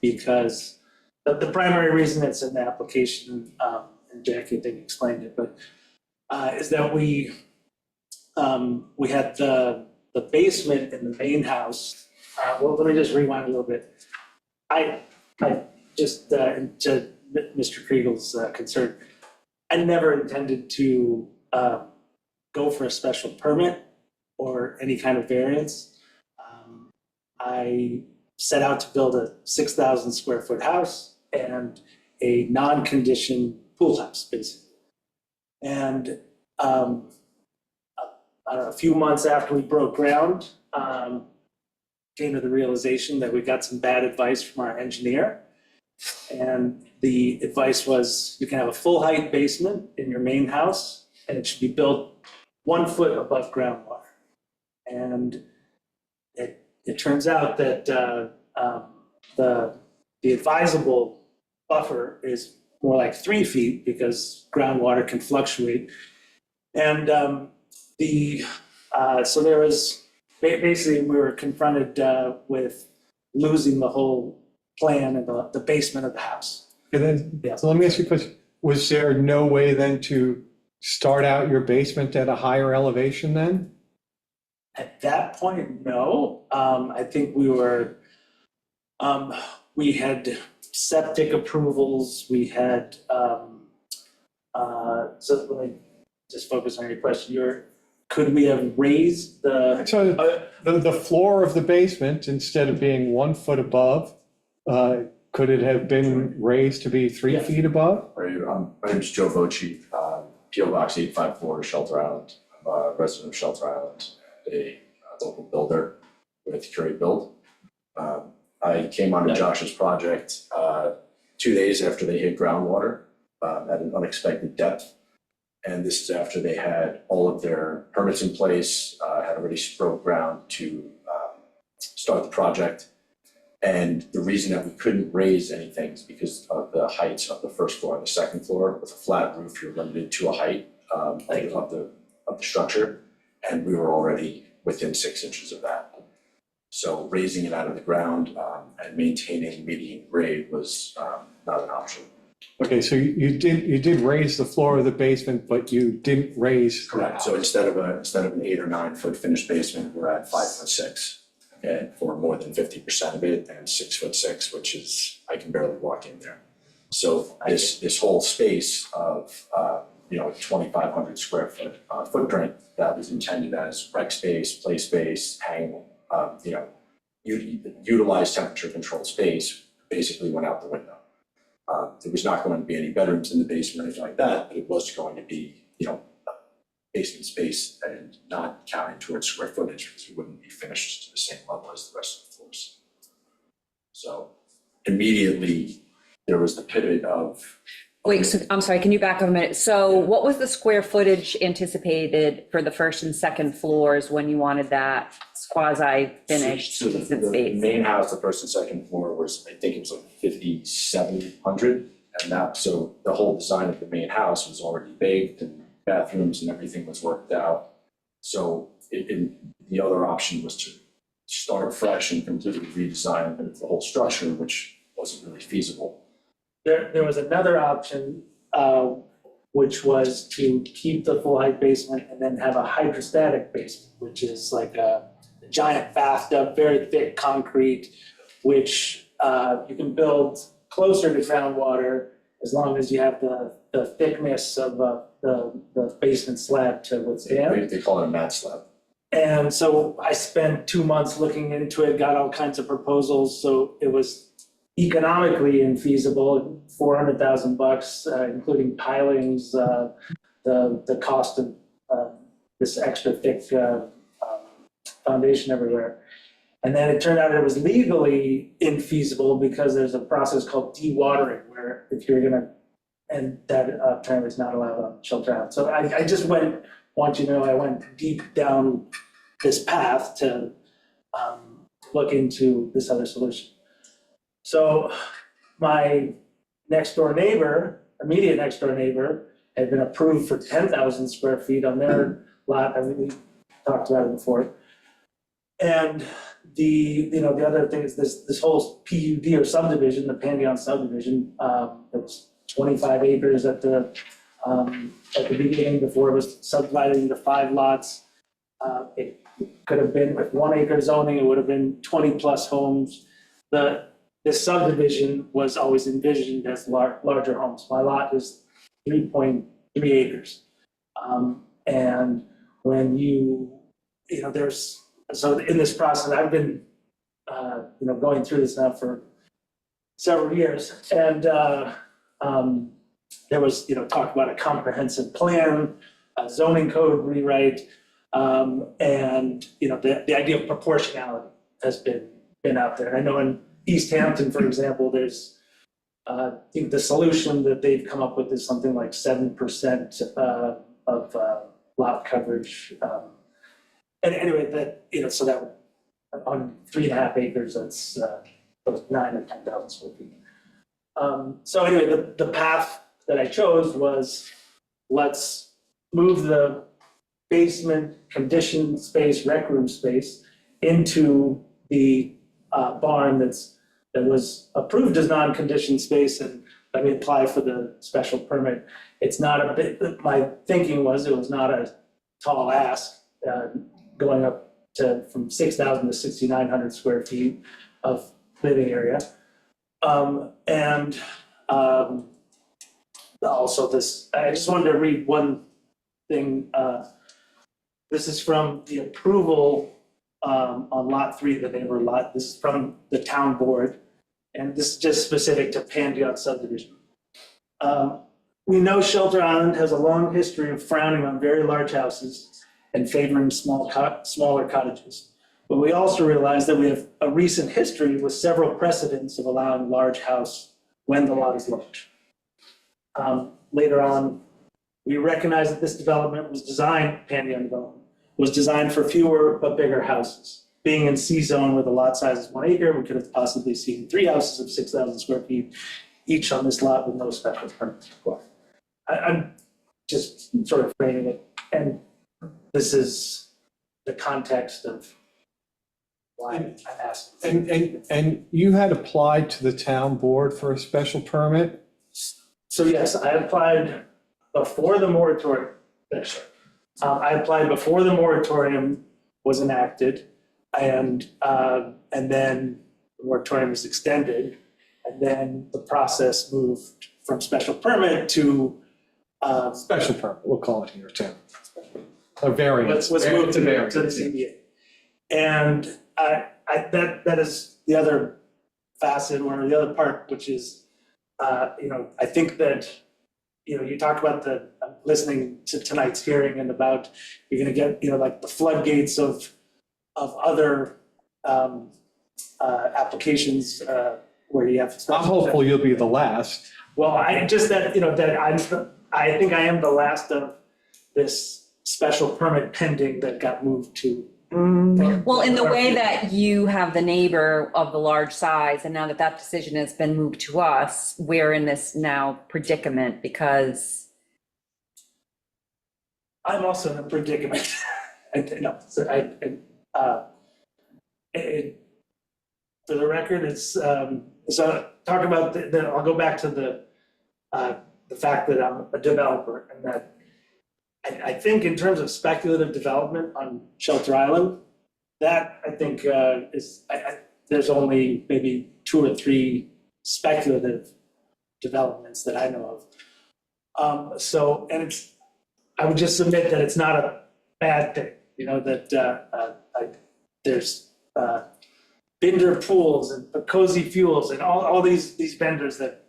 because the primary reason it's in the application, and Jackie, I think, explained it, but is that we had the basement in the main house. Well, let me just rewind a little bit. I just, to Mr. Kriegel's concern, I never intended to go for a special permit or any kind of variance. I set out to build a 6,000 square foot house and a non-conditioned pool house, basically. And I don't know, a few months after we broke ground, came to the realization that we got some bad advice from our engineer. And the advice was, you can have a full height basement in your main house and it should be built 1 foot above groundwater. And it turns out that the advisable buffer is more like 3 feet because groundwater can fluctuate. And so there was, basically we were confronted with losing the whole plan and the basement of the house. And then, Yeah. so let me ask you a question. Was there no way then to start out your basement at a higher elevation then? At that point, no. I think we had septic approvals, we had, so let me just focus on your question. Could we have raised the? So the floor of the basement, instead of being 1 foot above, could it have been raised to be 3 Yes. feet above? My name is Joe Voci, PO Box 854, Shelter Island. I'm a resident of Shelter Island, a local builder with Curate Build. I came onto Josh's project 2 days after they hit groundwater at an unexpected depth. And this is after they had all of their permits in place, had already broke ground to start the project. And the reason that we couldn't raise anything is because of the heights of the first floor and the second floor. With a flat roof, you're limited to a height of the structure, and we were already within 6 inches of that. So raising it out of the ground and maintaining median grade was not an option. Okay, so you did raise the floor of the basement, but you didn't raise. Correct, so instead of an 8 or 9 foot finished basement, we're at 5'6". Okay, for more than 50% of it, and 6'6", which is, I can barely walk in there. So this whole space of, 2,500 square foot footprint that was intended as rec space, play space, utilized temperature controlled space, basically went out the window. There was not going to be any bedrooms in the basement or anything like that, but it was going to be, basement space and not counting towards square footage, because it wouldn't be finished to the same level as the rest of the floors. So immediately there was the pivot of. Wait, so I'm sorry, can you back up a minute? So what was the square footage anticipated for the first and second floors when you wanted that quasi-finished So the main house, the first and second floor was, I think it was like 5,700. And so the whole design of the main house was already baked and bathrooms and everything was worked out. So the other option was to start fresh and completely redesign the whole structure, which wasn't really feasible. There was another option, which was to keep the full height basement and then have a hydrostatic basement, which is like a giant bathtub, very thick concrete, which you can build closer to groundwater as long as you have the thickness of the basement slab to withstand. They call it a mat slab. And so I spent 2 months looking into it, got all kinds of proposals, so it was economically infeasible, $400,000, including pilings, the cost of this extra thick foundation everywhere. And then it turned out it was legally infeasible because there's a process called dewatering, where if you're gonna, and that apparently is not allowed on Shelter Island. So I just went deep down this path to look into this other solution. So my immediate next door neighbor had been approved for 10,000 square feet on their lot. I mean, we talked about it before. And the other thing is this whole PUD or subdivision, the Pandion subdivision, it was 25 acres at the beginning before it was subdivided into 5 lots. It could have been with 1 acre zoning, it would have been 20 plus homes. This subdivision was always envisioned as larger homes. My lot is 3.3 acres. And when so in this process, I've been, going through this now for several years. And there was, talk about a comprehensive plan, a zoning code rewrite, and, the idea of proportionality has been out there. And I know in East Hampton, for example, there's, I think the solution that they've come up with is something like 7% of lot coverage. And anyway, so that on 3.5 acres, that's 9 or 10,000 square feet. So anyway, the path that I chose was, let's move the basement conditioned space, rec room space, into the barn that was approved as non-conditioned space, and let me apply for the special permit. It's not my thinking was it was not a tall ask, going up from 6,000 to 6,900 square feet of living area. Also this, I just wanted to read one thing. This is from the approval on lot 3, the neighbor lot. This is from the town board, and this is just specific to Pandion subdivision. We know Shelter Island has a long history of frowning on very large houses and favoring smaller cottages. But we also realize that we have a recent history with several precedents of allowing large house when the lot is large. Later on, we recognize that this development was designed, Pandion development, was designed for fewer but bigger houses. Being in C zone where the lot size is 1 acre, we could have possibly seen 3 houses of 6,000 square feet, each on this lot with no special permits required. I'm just sort of framing it, and this is the context of why I'm asking. And you had applied to the town board for a special permit? So yes, I applied before the moratorium, I applied before the moratorium was enacted, and then the moratorium was extended, and then the process moved from special permit to Special permit, we'll call it here, Tim. A variance. was moved to the Variance, yeah. ZBA. And that is the other facet or the other part, which is, I think that, you talk about listening to tonight's hearing and about, you're gonna get, like the floodgates of other applications where you have. I'm hopeful you'll be the last. Well, I just that I think I am the last of this special permit pending that got moved to. Well, in the way that you have the neighbor of the large size, and now that that decision has been moved to us, we're in this now predicament because. I'm also in a predicament. For the record, it's, so talk about I'll go back to the fact that I'm a developer and that I think in terms of speculative development on Shelter Island, that I think there's only maybe 2 or 3 speculative developments that I know of. I would just submit that it's not a bad thing, that there's Binder Pools and Cozy Fuels and all these vendors that,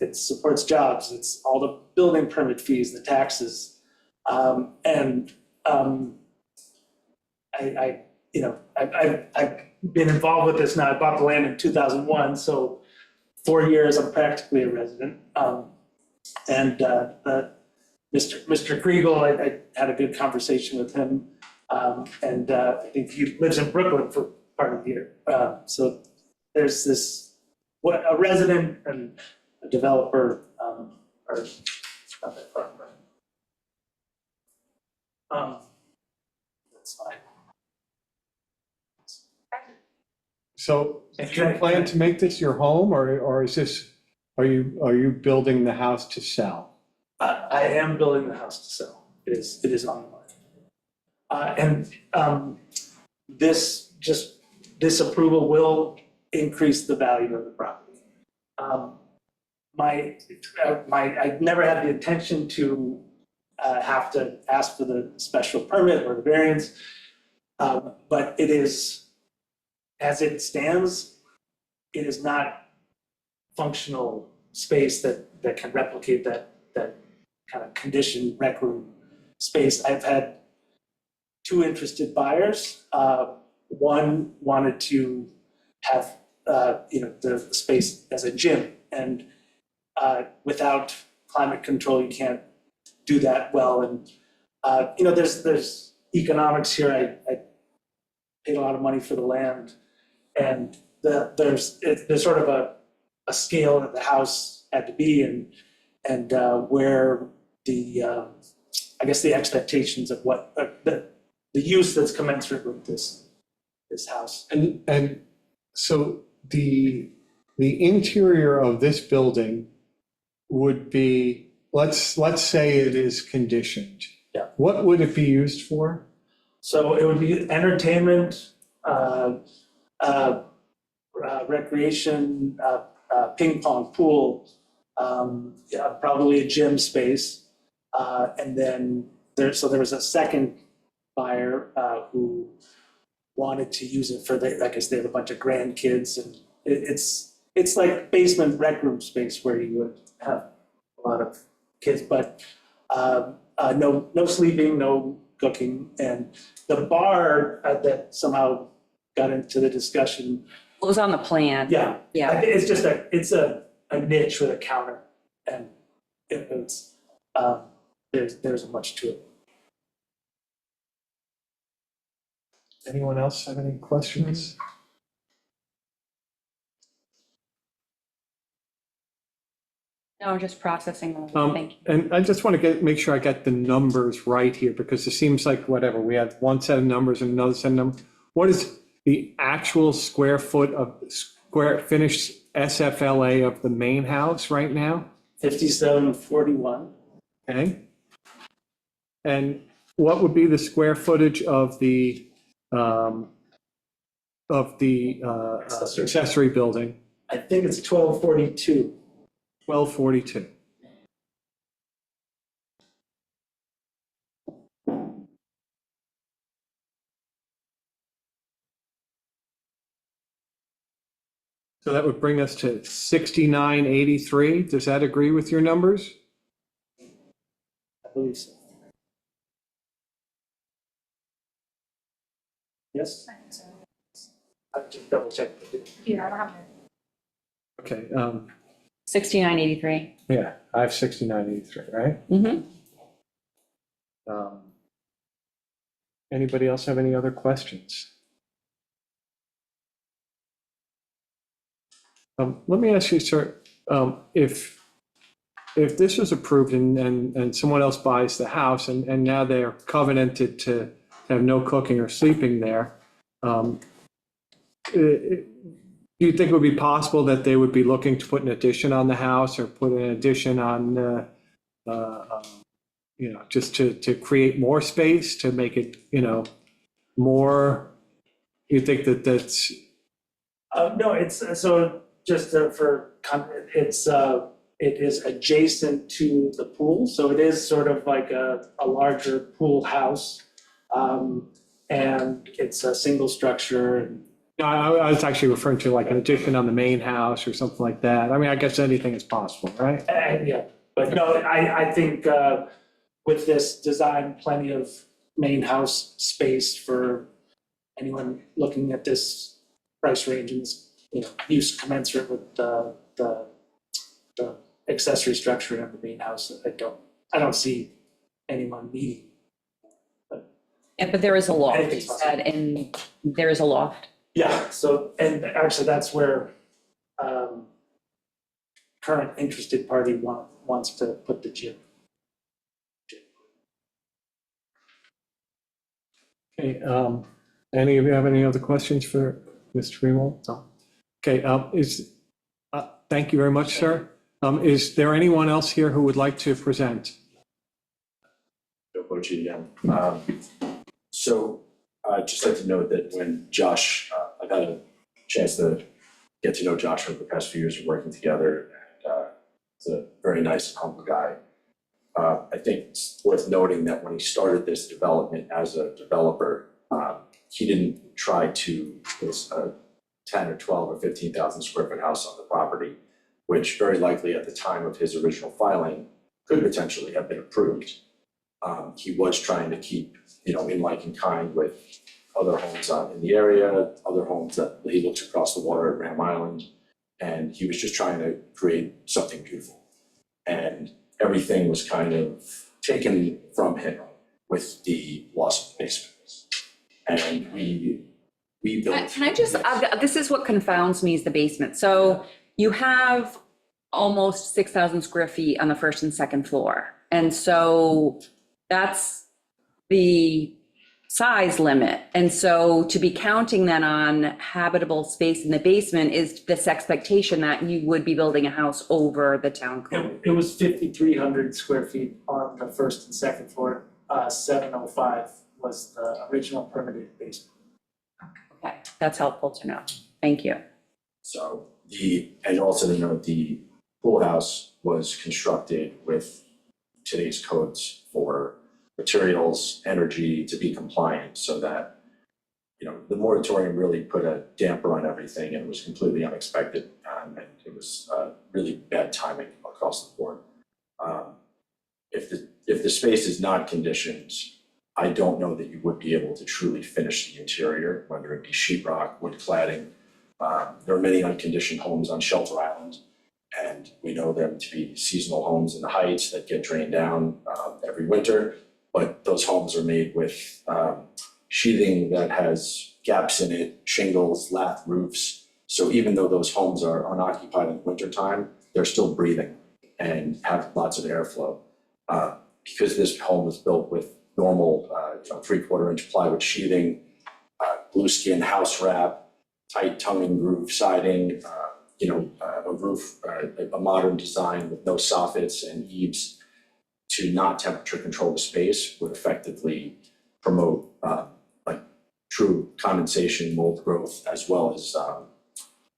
it supports jobs, it's all the building permit fees, the taxes. I've been involved with this now. I bought the land in 2001, so 4 years I'm practically a resident. Mr. Kriegel, I had a good conversation with him, and I think he lives in Brooklyn for part of the year. So there's this, a resident and a developer are not that far apart. That's fine. So do you plan to make this your home, or is this, are you building the house to sell? I am building the house to sell. It is on the market. This approval will increase the value of the property. I never had the intention to have to ask for the special permit or the variance, but it is, as it stands, it is not functional space that can replicate that kind of conditioned rec room space. I've had 2 interested buyers. One wanted to have the space as a gym, and without climate control, you can't do that well. And there's economics here. I paid a lot of money for the land, and there's sort of a scale that the house had to be in, and where I guess the expectations of what the use that's commensurate with this house. And so the interior of this building would be, let's say it is conditioned. Yeah. What would it be used for? So it would be entertainment, recreation, ping pong, pool, probably a gym space. And then there was a second buyer who wanted to use it for I guess they have a bunch of grandkids, and it's like basement rec room space where you would have a lot of kids, but no sleeping, no cooking. And the bar that somehow got into the discussion. It was on the plan. Yeah. Yeah. I think it's just it's a niche with a counter, and it's there's much to it. Anyone else have any questions? No, just processing. Thank you. And I just want to make sure I get the numbers right here, because it seems like whatever, we had one set of numbers and another set of numbers. What is the actual square foot of finished SFLA of the main house right now? 5741. Okay. And what would be the square footage of the accessory building? I think it's 1242. 1242. So that would bring us to 6983. Does that agree with your numbers? I believe so. Yes? I just double checked. Yeah, I don't have it. Okay, 6983. yeah, I have 6983, right? Mm-hmm. Anybody else have any other questions? Let me ask you, sir, if this was approved and someone else buys the house and now they're covenanted to have no cooking or sleeping there, do you think it would be possible that they would be looking to put an addition on the house or put an addition on, just to create more space, to make it, more? You think that's? No, it's, so just it is adjacent to the pool, so it is sort of like a larger pool house. And it's a single structure. No, I was actually referring to like an addition on the main house or something like that. I mean, I guess anything is possible, right? Yeah, but no, I think with this design, plenty of main house space for anyone looking at this price range and this, use commensurate with the accessory structure of the main house. I don't see anyone needing. Yeah, but there is a loft, Anything's you possible. said, and there is a loft. Yeah, so, and actually that's where current interested party wants to put the gym. Okay, any of you have any other questions for Mr. Greenwald? No. Okay, thank you very much, sir. Is there anyone else here who would like to present? Joe Bocci again. So I'd just like to note that when Josh, I've had a chance to get to know Josh over the past few years of working together, and he's a very nice and humble guy. I think it's worth noting that when he started this development as a developer, he didn't try to put a 10 or 12 or 15,000 square foot house on the property, which very likely at the time of his original filing could potentially have been approved. He was trying to keep, in like and kind with other homes in the area, other homes that he looked across the water at Ram Island, and he was just trying to create something beautiful. And everything was kind of taken from him with the loss of the basement. And we built. Can I just, this is what confounds me is the basement. So you have almost 6,000 square feet on the first and second floor. And so that's the size limit. And so to be counting then on habitable space in the basement is this expectation that you would be building a house over the town code. It was 5,300 square feet on the first and second floor. 705 was the original permitted basement. Okay, that's helpful to know. Thank you. So and also to note, the pool house was constructed with today's codes for materials, energy to be compliant, so that, the moratorium really put a damper on everything, and it was completely unexpected, and it was really bad timing across the board. If the space is not conditioned, I don't know that you would be able to truly finish the interior, whether it be sheetrock, wood cladding. There are many unconditioned homes on Shelter Island, and we know them to be seasonal homes in the Heights that get drained down every winter. But those homes are made with sheathing that has gaps in it, shingles, lath roofs. So even though those homes are unoccupied in wintertime, they're still breathing and have lots of airflow. Because this home was built with normal 3/4 inch plywood sheathing, blue skin house wrap, tight tongue and groove siding, a roof, a modern design with no soffits and eaves to not temperature control the space would effectively promote like true condensation, mold growth, as well as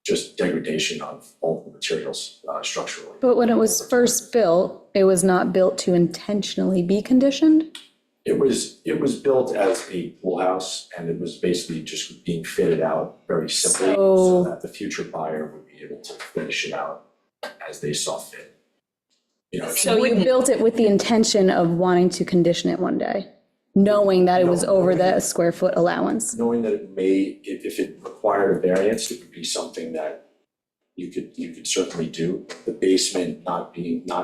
just degradation of all the materials structurally. But when it was first built, it was not built to intentionally be conditioned? It was built as a pool house, and it was basically just being fitted out very simply so that the future buyer would be able to finish it out as they saw fit. So you built it with the intention of wanting to condition it one day, knowing that it was over the square foot allowance? Knowing that it may, if it required a variance, it would be something that you could certainly do. The basement not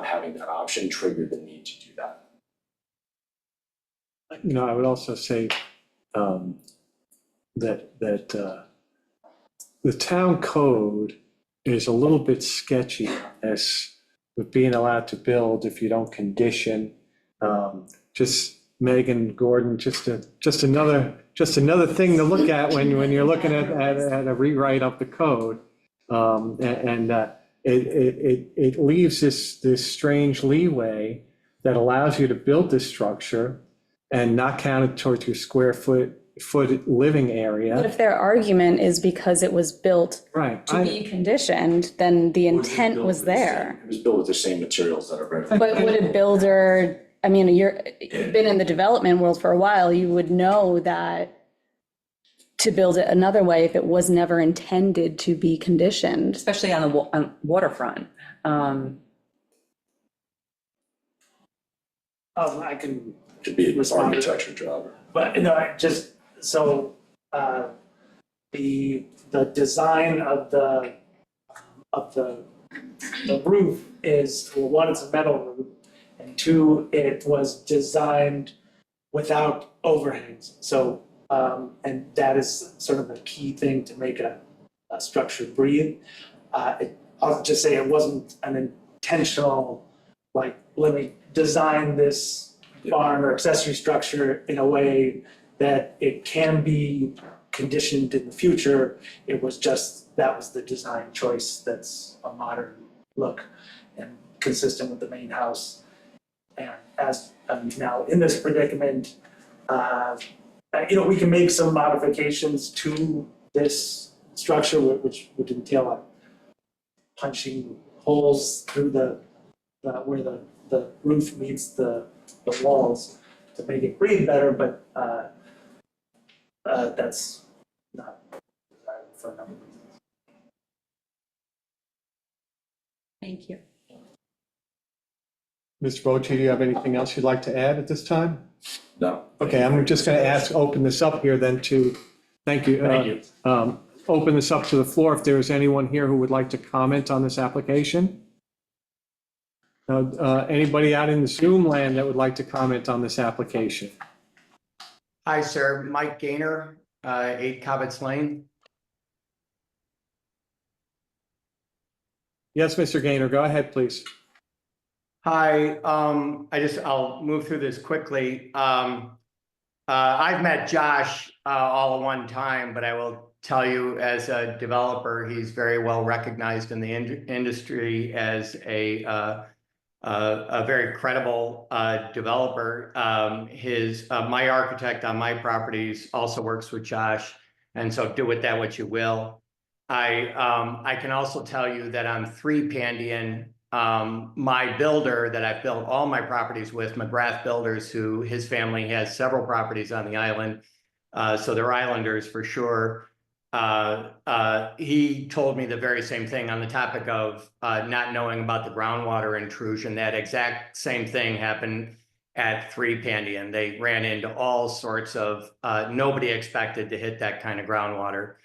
having that option triggered the need to do that. I would also say that the town code is a little bit sketchy as with being allowed to build if you don't condition. Just Megan Gordon, just another thing to look at when you're looking at a rewrite of the code. It leaves this strange leeway that allows you to build this structure and not count it towards your square foot living area. But if their argument is because it was built to be conditioned, then the intent was there. It was built with the same materials that are ready. But would a builder, you've been in the development world for a while, you would know that to build it another way if it was never intended to be conditioned. Especially on the waterfront. I can To be an respond to architecture job. But the design of the roof is, well, one, it's a metal roof, and two, it was designed without overhangs. So and that is sort of a key thing to make a structure breathe. I'll just say it wasn't an intentional, like, let me design this barn or accessory structure in a way that it can be conditioned in the future. It was just, that was the design choice that's a modern look and consistent with the main house. And as I'm now in this predicament, we can make some modifications to this structure, which would entail like punching holes through where the roof meets the walls to make it breathe better, but that's not desirable for a number of reasons. Thank you. Mr. Bocci, do you have anything else you'd like to add at this time? No. Okay, I'm just going to open this up here then to, thank you. Open this up to the floor if there is anyone here who would like to comment on this application. Anybody out in the Zoom land that would like to comment on this application? Hi, sir. Mike Gaynor, 8 Cobbetts Lane. Yes, Mr. Gaynor, go ahead, please. Hi, I'll move through this quickly. I've met Josh all at one time, but I will tell you as a developer, he's very well recognized in the industry as a very credible developer. My architect on my properties also works with Josh, and so do with that what you will. I can also tell you that on 3 Pandian, my builder that I've built all my properties with, McGrath Builders, who his family has several properties on the island, so they're islanders for sure. He told me the very same thing on the topic of not knowing about the groundwater intrusion. That exact same thing happened at 3 Pandian. They ran into all sorts of, nobody expected to hit that kind of groundwater.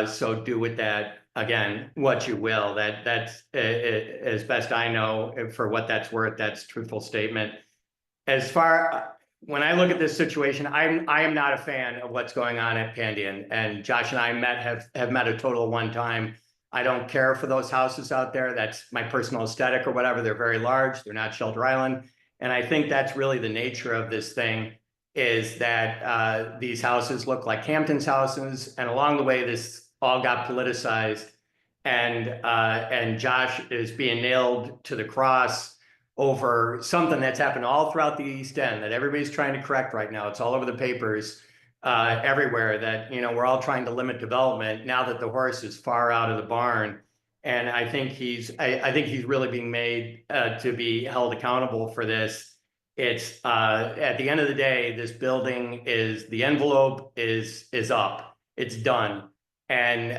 So do with that, again, what you will. That's as best I know, for what that's worth, that's a truthful statement. When I look at this situation, I am not a fan of what's going on at Pandian, and Josh and I have met a total of 1 time. I don't care for those houses out there. That's my personal aesthetic or whatever. They're very large. They're not Shelter Island. And I think that's really the nature of this thing, is that these houses look like Hampton's houses. And along the way, this all got politicized. and Josh is being nailed to the cross over something that's happened all throughout the East End that everybody's trying to correct right now. It's all over the papers everywhere that, you know, we're all trying to limit development now that the horse is far out of the barn. And I think I think he's really being made to be held accountable for this. It's at the end of the day, this building the envelope is up. It's done. And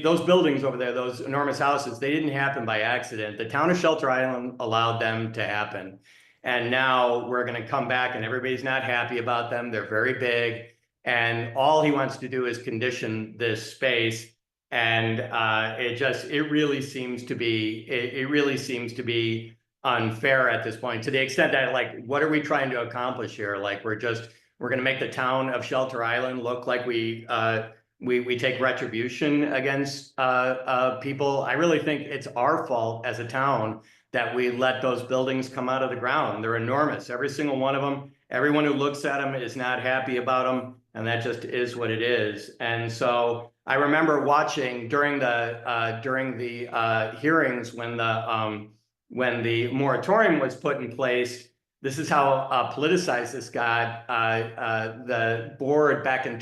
those buildings over there, those enormous houses, they didn't happen by accident. The town of Shelter Island allowed them to happen. And now we're going to come back and everybody's not happy about them. They're very big. And all he wants to do is condition this space. And it really seems to be unfair at this point, to the extent that, like, what are we trying to accomplish here? Like, we're going to make the town of Shelter Island look like we take retribution against people. I really think it's our fault as a town that we let those buildings come out of the ground. They're enormous, every single one of them. Everyone who looks at them is not happy about them, and that just is what it is. And so I remember watching during the hearings when the moratorium was put in place. This is how politicized this got. The board back in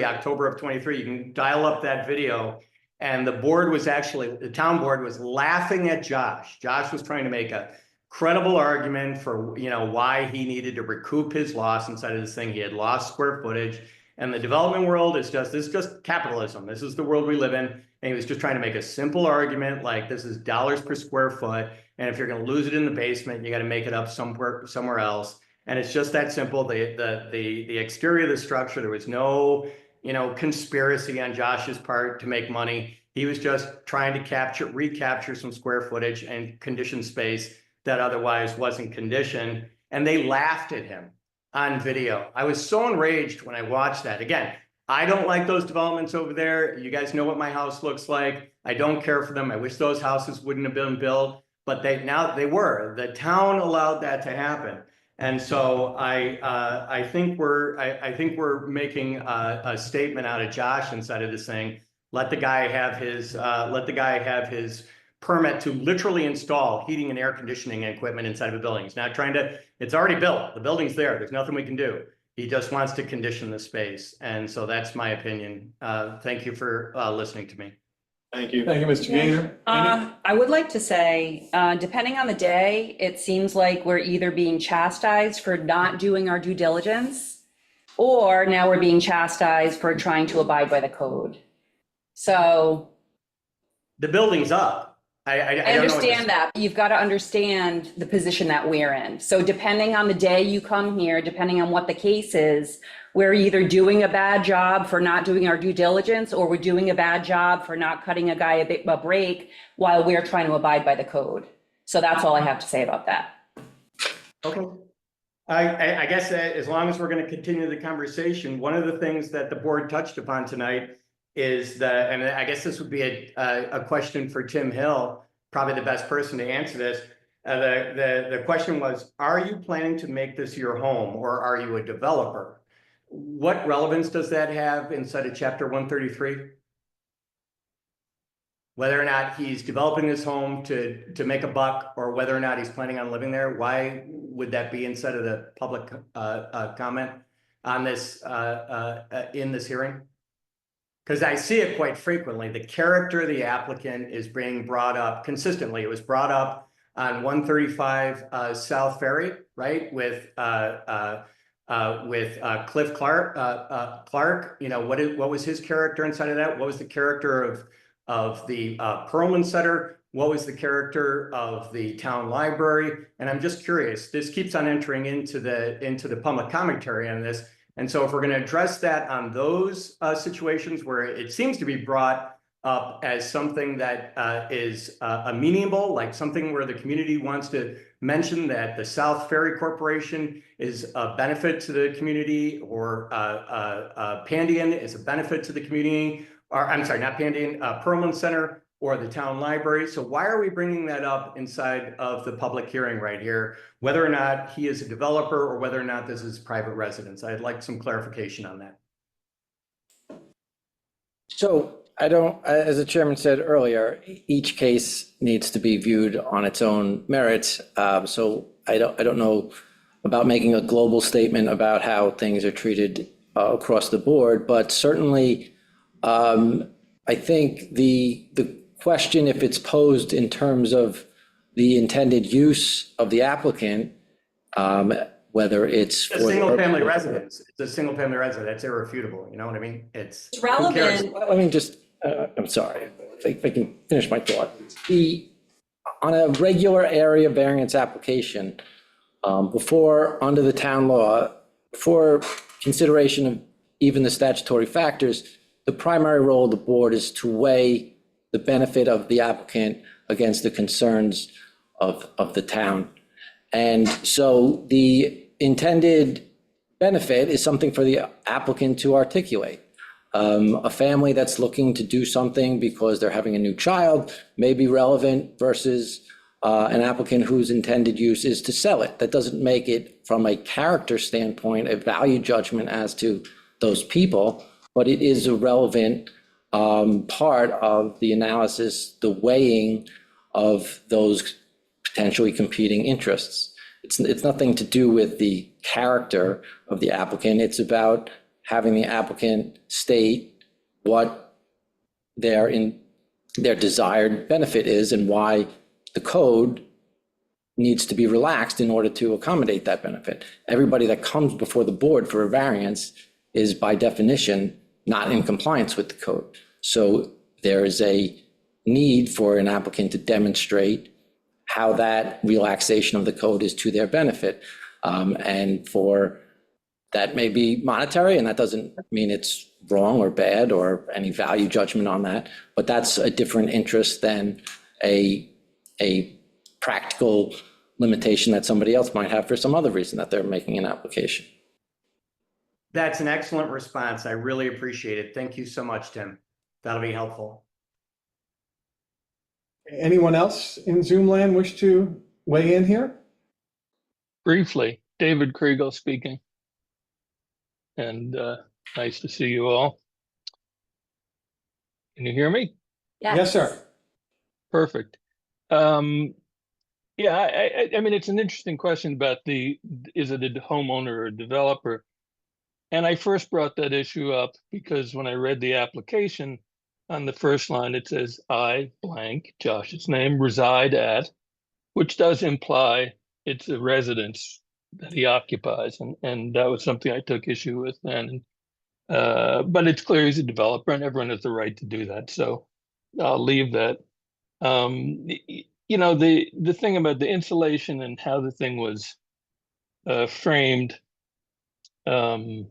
October of 23, you can dial up that video. And the town board was laughing at Josh. Josh was trying to make a credible argument for, you know, why he needed to recoup his loss inside of this thing. He had lost square footage. And the development world this is just capitalism. This is the world we live in. And he was just trying to make a simple argument, like, this is dollars per square foot. And if you're going to lose it in the basement, you got to make it up somewhere else. And it's just that simple. The exterior of the structure, there was no, you know, conspiracy on Josh's part to make money. He was just trying to recapture some square footage and condition space that otherwise wasn't conditioned. And they laughed at him on video. I was so enraged when I watched that. Again, I don't like those developments over there. You guys know what my house looks like. I don't care for them. I wish those houses wouldn't have been built, but they were. The town allowed that to happen. And so I think we're making a statement out of Josh inside of this thing. Let the guy have his permit to literally install heating and air conditioning equipment inside of a building. He's not trying to, it's already built. The building's there. There's nothing we can do. He just wants to condition the space. And so that's my opinion. Thank you for listening to me. Thank you. Thank you, Mr. Gainer. I would like to say, depending on the day, it seems like we're either being chastised for not doing our due diligence, or now we're being chastised for trying to abide by the code. So the building's up. I understand that, but you've got to understand the position that we're in. So depending on the day you come here, depending on what the case is, we're either doing a bad job for not doing our due diligence, or we're doing a bad job for not cutting a guy a break while we're trying to abide by the code. So that's all I have to say about that. Okay. I guess as long as we're going to continue the conversation, one of the things that the board touched upon tonight is and I guess this would be a question for Tim Hill, probably the best person to answer this. The question was, are you planning to make this your home, or are you a developer? What relevance does that have inside of Chapter 133? Whether or not he's developing his home to make a buck, or whether or not he's planning on living there, why would that be inside of the public comment on this in this hearing? Because I see it quite frequently. The character of the applicant is being brought up consistently. It was brought up on 135 South Ferry, right, with Cliff Clark. You know, what was his character inside of that? What was the character of the Perlman Center? What was the character of the town library? And I'm just curious. This keeps on entering into the public commentary on this. And so if we're going to address that on those situations where it seems to be brought up as something that is amenable, like something where the community wants to mention that the South Ferry Corporation is a benefit to the community, or Pandian is a benefit to the community, or I'm sorry, not Pandian, Perlman Center, or the town library. So why are we bringing that up inside of the public hearing right here, whether or not he is a developer or whether or not this is private residence? I'd like some clarification on that. So I don't, as the chairman said earlier, each case needs to be viewed on its own merits. So I don't know about making a global statement about how things are treated across the board, but certainly I think the question, if it's posed in terms of the intended use of the applicant, whether it's A for single family residence, it's a single family residence, that's irrefutable, you know what I mean? It's who cares? relevant. Let me just, I'm sorry, if I can finish my thought. On a regular area variance application, before, under the town law, before consideration of even the statutory factors, the primary role of the board is to weigh the benefit of the applicant against the concerns of the town. And so the intended benefit is something for the applicant to articulate. A family that's looking to do something because they're having a new child may be relevant versus an applicant whose intended use is to sell it. That doesn't make it, from a character standpoint, a value judgment as to those people, but it is a relevant part of the analysis, the weighing of those potentially competing interests. It's nothing to do with the character of the applicant. It's about having the applicant state what their desired benefit is and why the code needs to be relaxed in order to accommodate that benefit. Everybody that comes before the board for a variance is by definition not in compliance with the code. So there is a need for an applicant to demonstrate how that relaxation of the code is to their benefit. And for that may be monetary, and that doesn't mean it's wrong or bad or any value judgment on that, but that's a different interest than a practical limitation that somebody else might have for some other reason that they're making an application. That's an excellent response. I really appreciate it. Thank you so much, Tim. That'll be helpful. Anyone else in Zoom land wish to weigh in here? Briefly, David Kriegel speaking. And nice to see you all. Can you hear me? Yes, sir. Perfect. Yeah, I mean, it's an interesting question about is it a homeowner or a developer? And I first brought that issue up because when I read the application, on the first line, it says, I blank, Josh's name, reside at, which does imply it's a residence that he occupies. And that was something I took issue with then. But it's clear he's a developer and everyone has the right to do that. So I'll leave that. You know, the thing about the insulation and how the thing was framed, you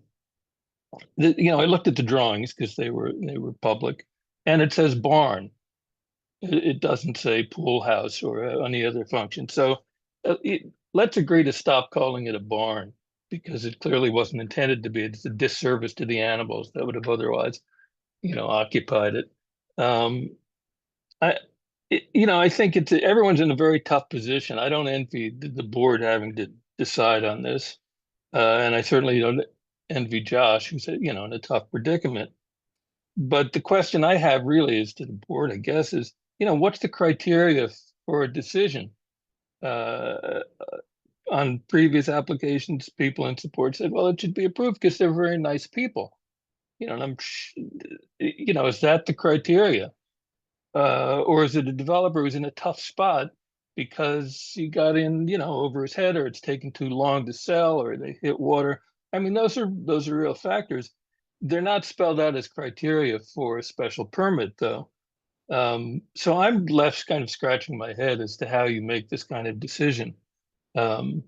know, I looked at the drawings because they were public, and it says barn. It doesn't say pool house or any other function. So let's agree to stop calling it a barn because it clearly wasn't intended to be. It's a disservice to the animals that would have otherwise, you know, occupied it. You know, I think everyone's in a very tough position. I don't envy the board having to decide on this, and I certainly don't envy Josh, who's you know, in a tough predicament. But the question I have really is to the board, I guess, is, you know, what's the criteria for a decision? On previous applications, people in support said, well, it should be approved because they're very nice people. You know, and you know, is that the criteria? Or is it a developer who's in a tough spot because he got in, you know, over his head, or it's taking too long to sell, or they hit water? I mean, those are real factors. They're not spelled out as criteria for a special permit, though. So I'm left kind of scratching my head as to how you make this kind of decision. And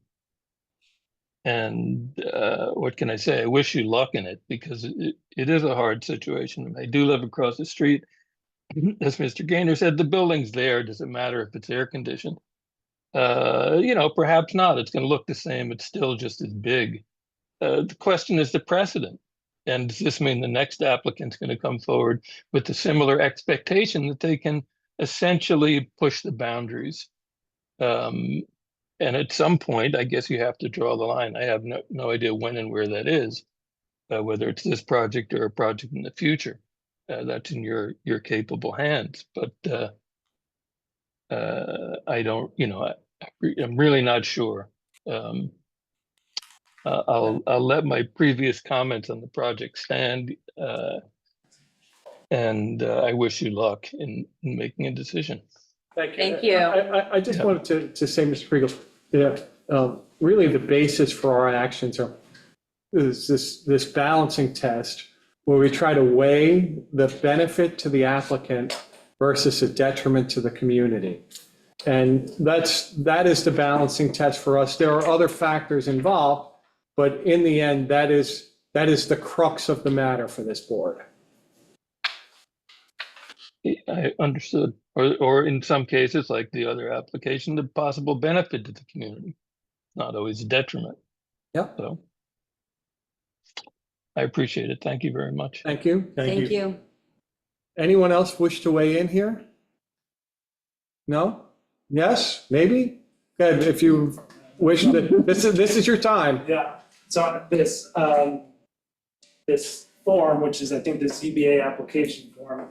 what can I say? I wish you luck in it because it is a hard situation. I do live across the street. As Mr. Gaynor said, the building's there. Does it matter if it's air conditioned? You know, perhaps not. It's going to look the same. It's still just as big. The question is the precedent. And does this mean the next applicant's going to come forward with a similar expectation that they can essentially push the boundaries? And at some point, I guess you have to draw the line. I have no idea when and where that is, whether it's this project or a project in the future. that's in your capable hands. But I don't, I'm really not sure. I'll let my previous comments on the project stand, and I wish you luck in making a decision. Thank you. Thank you. I just wanted to say, Mr. Kriegel, really the basis for our actions is this balancing test where we try to weigh the benefit to the applicant versus a detriment to the community. And that is the balancing test for us. There are other factors involved, but in the end, that is the crux of the matter for this board. I understood. Or in some cases, like the other application, the possible benefit to the community, not always a detriment. Yeah. So I appreciate it. Thank you very much. Thank you. Thank you. Anyone else wish to weigh in here? No? Yes? Maybe? Good, if you wish to, this is your time. Yeah, so this form, which is, I think, the ZBA application form,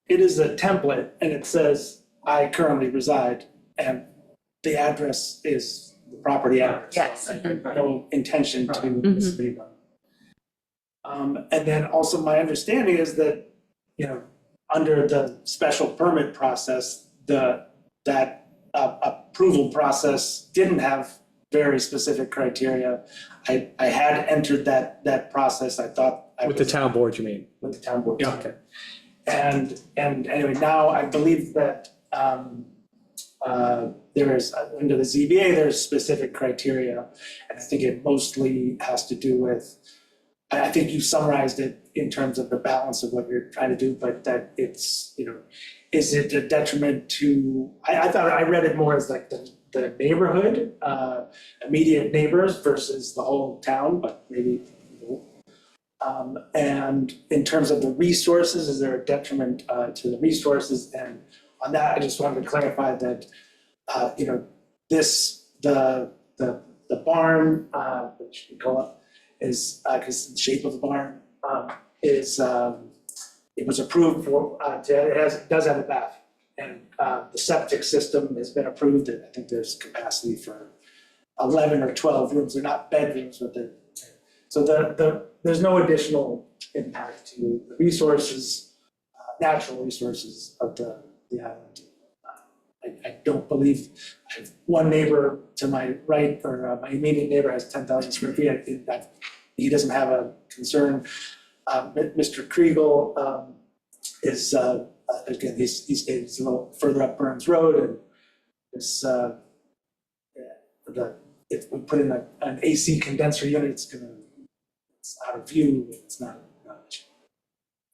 it is a template, and it says, I currently reside, and the address is the property address. Yes. I have no intention to mislead them. And then also my understanding is that, under the special permit process, that approval process didn't have very specific criteria. I had entered that process. I thought With the town board, you mean? with the town board. Yeah, okay. And anyway, now I believe that there is, under the ZBA, there's specific criteria. And I think it mostly has to do with, I think you summarized it in terms of the balance of what you're trying to do, but that it's, is it a detriment to, I thought I read it more as like the neighborhood, immediate neighbors versus the whole town, but maybe. And in terms of the resources, is there a detriment to the resources? And on that, I just wanted to clarify that, the barn, which we call it, is, because the shape of the barn, is, it was approved for, it does have a bath. And the septic system has been approved, and I think there's capacity for 11 or 12 rooms. They're not bedrooms, but they're, so there's no additional impact to the resources, natural resources of the island. I don't believe, I have one neighbor to my right, or my immediate neighbor has 10,000 square feet. I think that he doesn't have a concern. Mr. Kriegel is, again, he stays a little further up Burns Road, and this, if we put in an AC condenser unit, it's out of view, it's not an issue.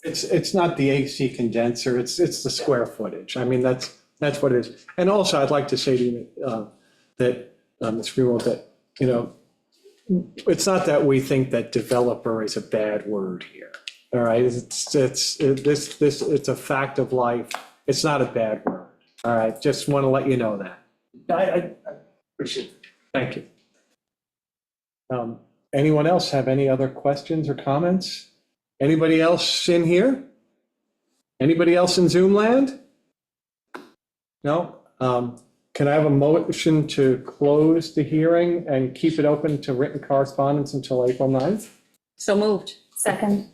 It's not the AC condenser, it's the square footage. I mean, that's what it is. And also, I'd like to say to you that, Ms. Greenwald, that, it's not that we think that developer is a bad word here. All right, it's a fact of life. It's not a bad word. All right, just want to let you know that. I appreciate it. Thank you. Anyone else have any other questions or comments? Anybody else in here? Anybody else in Zoom land? No? Can I have a motion to close the hearing and keep it open to written correspondence until April 9th? So moved. Second.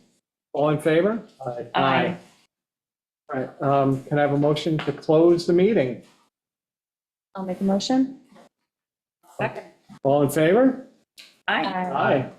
All in favor? Aye. All right, can I have a motion to close the meeting? I'll make a motion. Second. All in favor? Aye. Aye.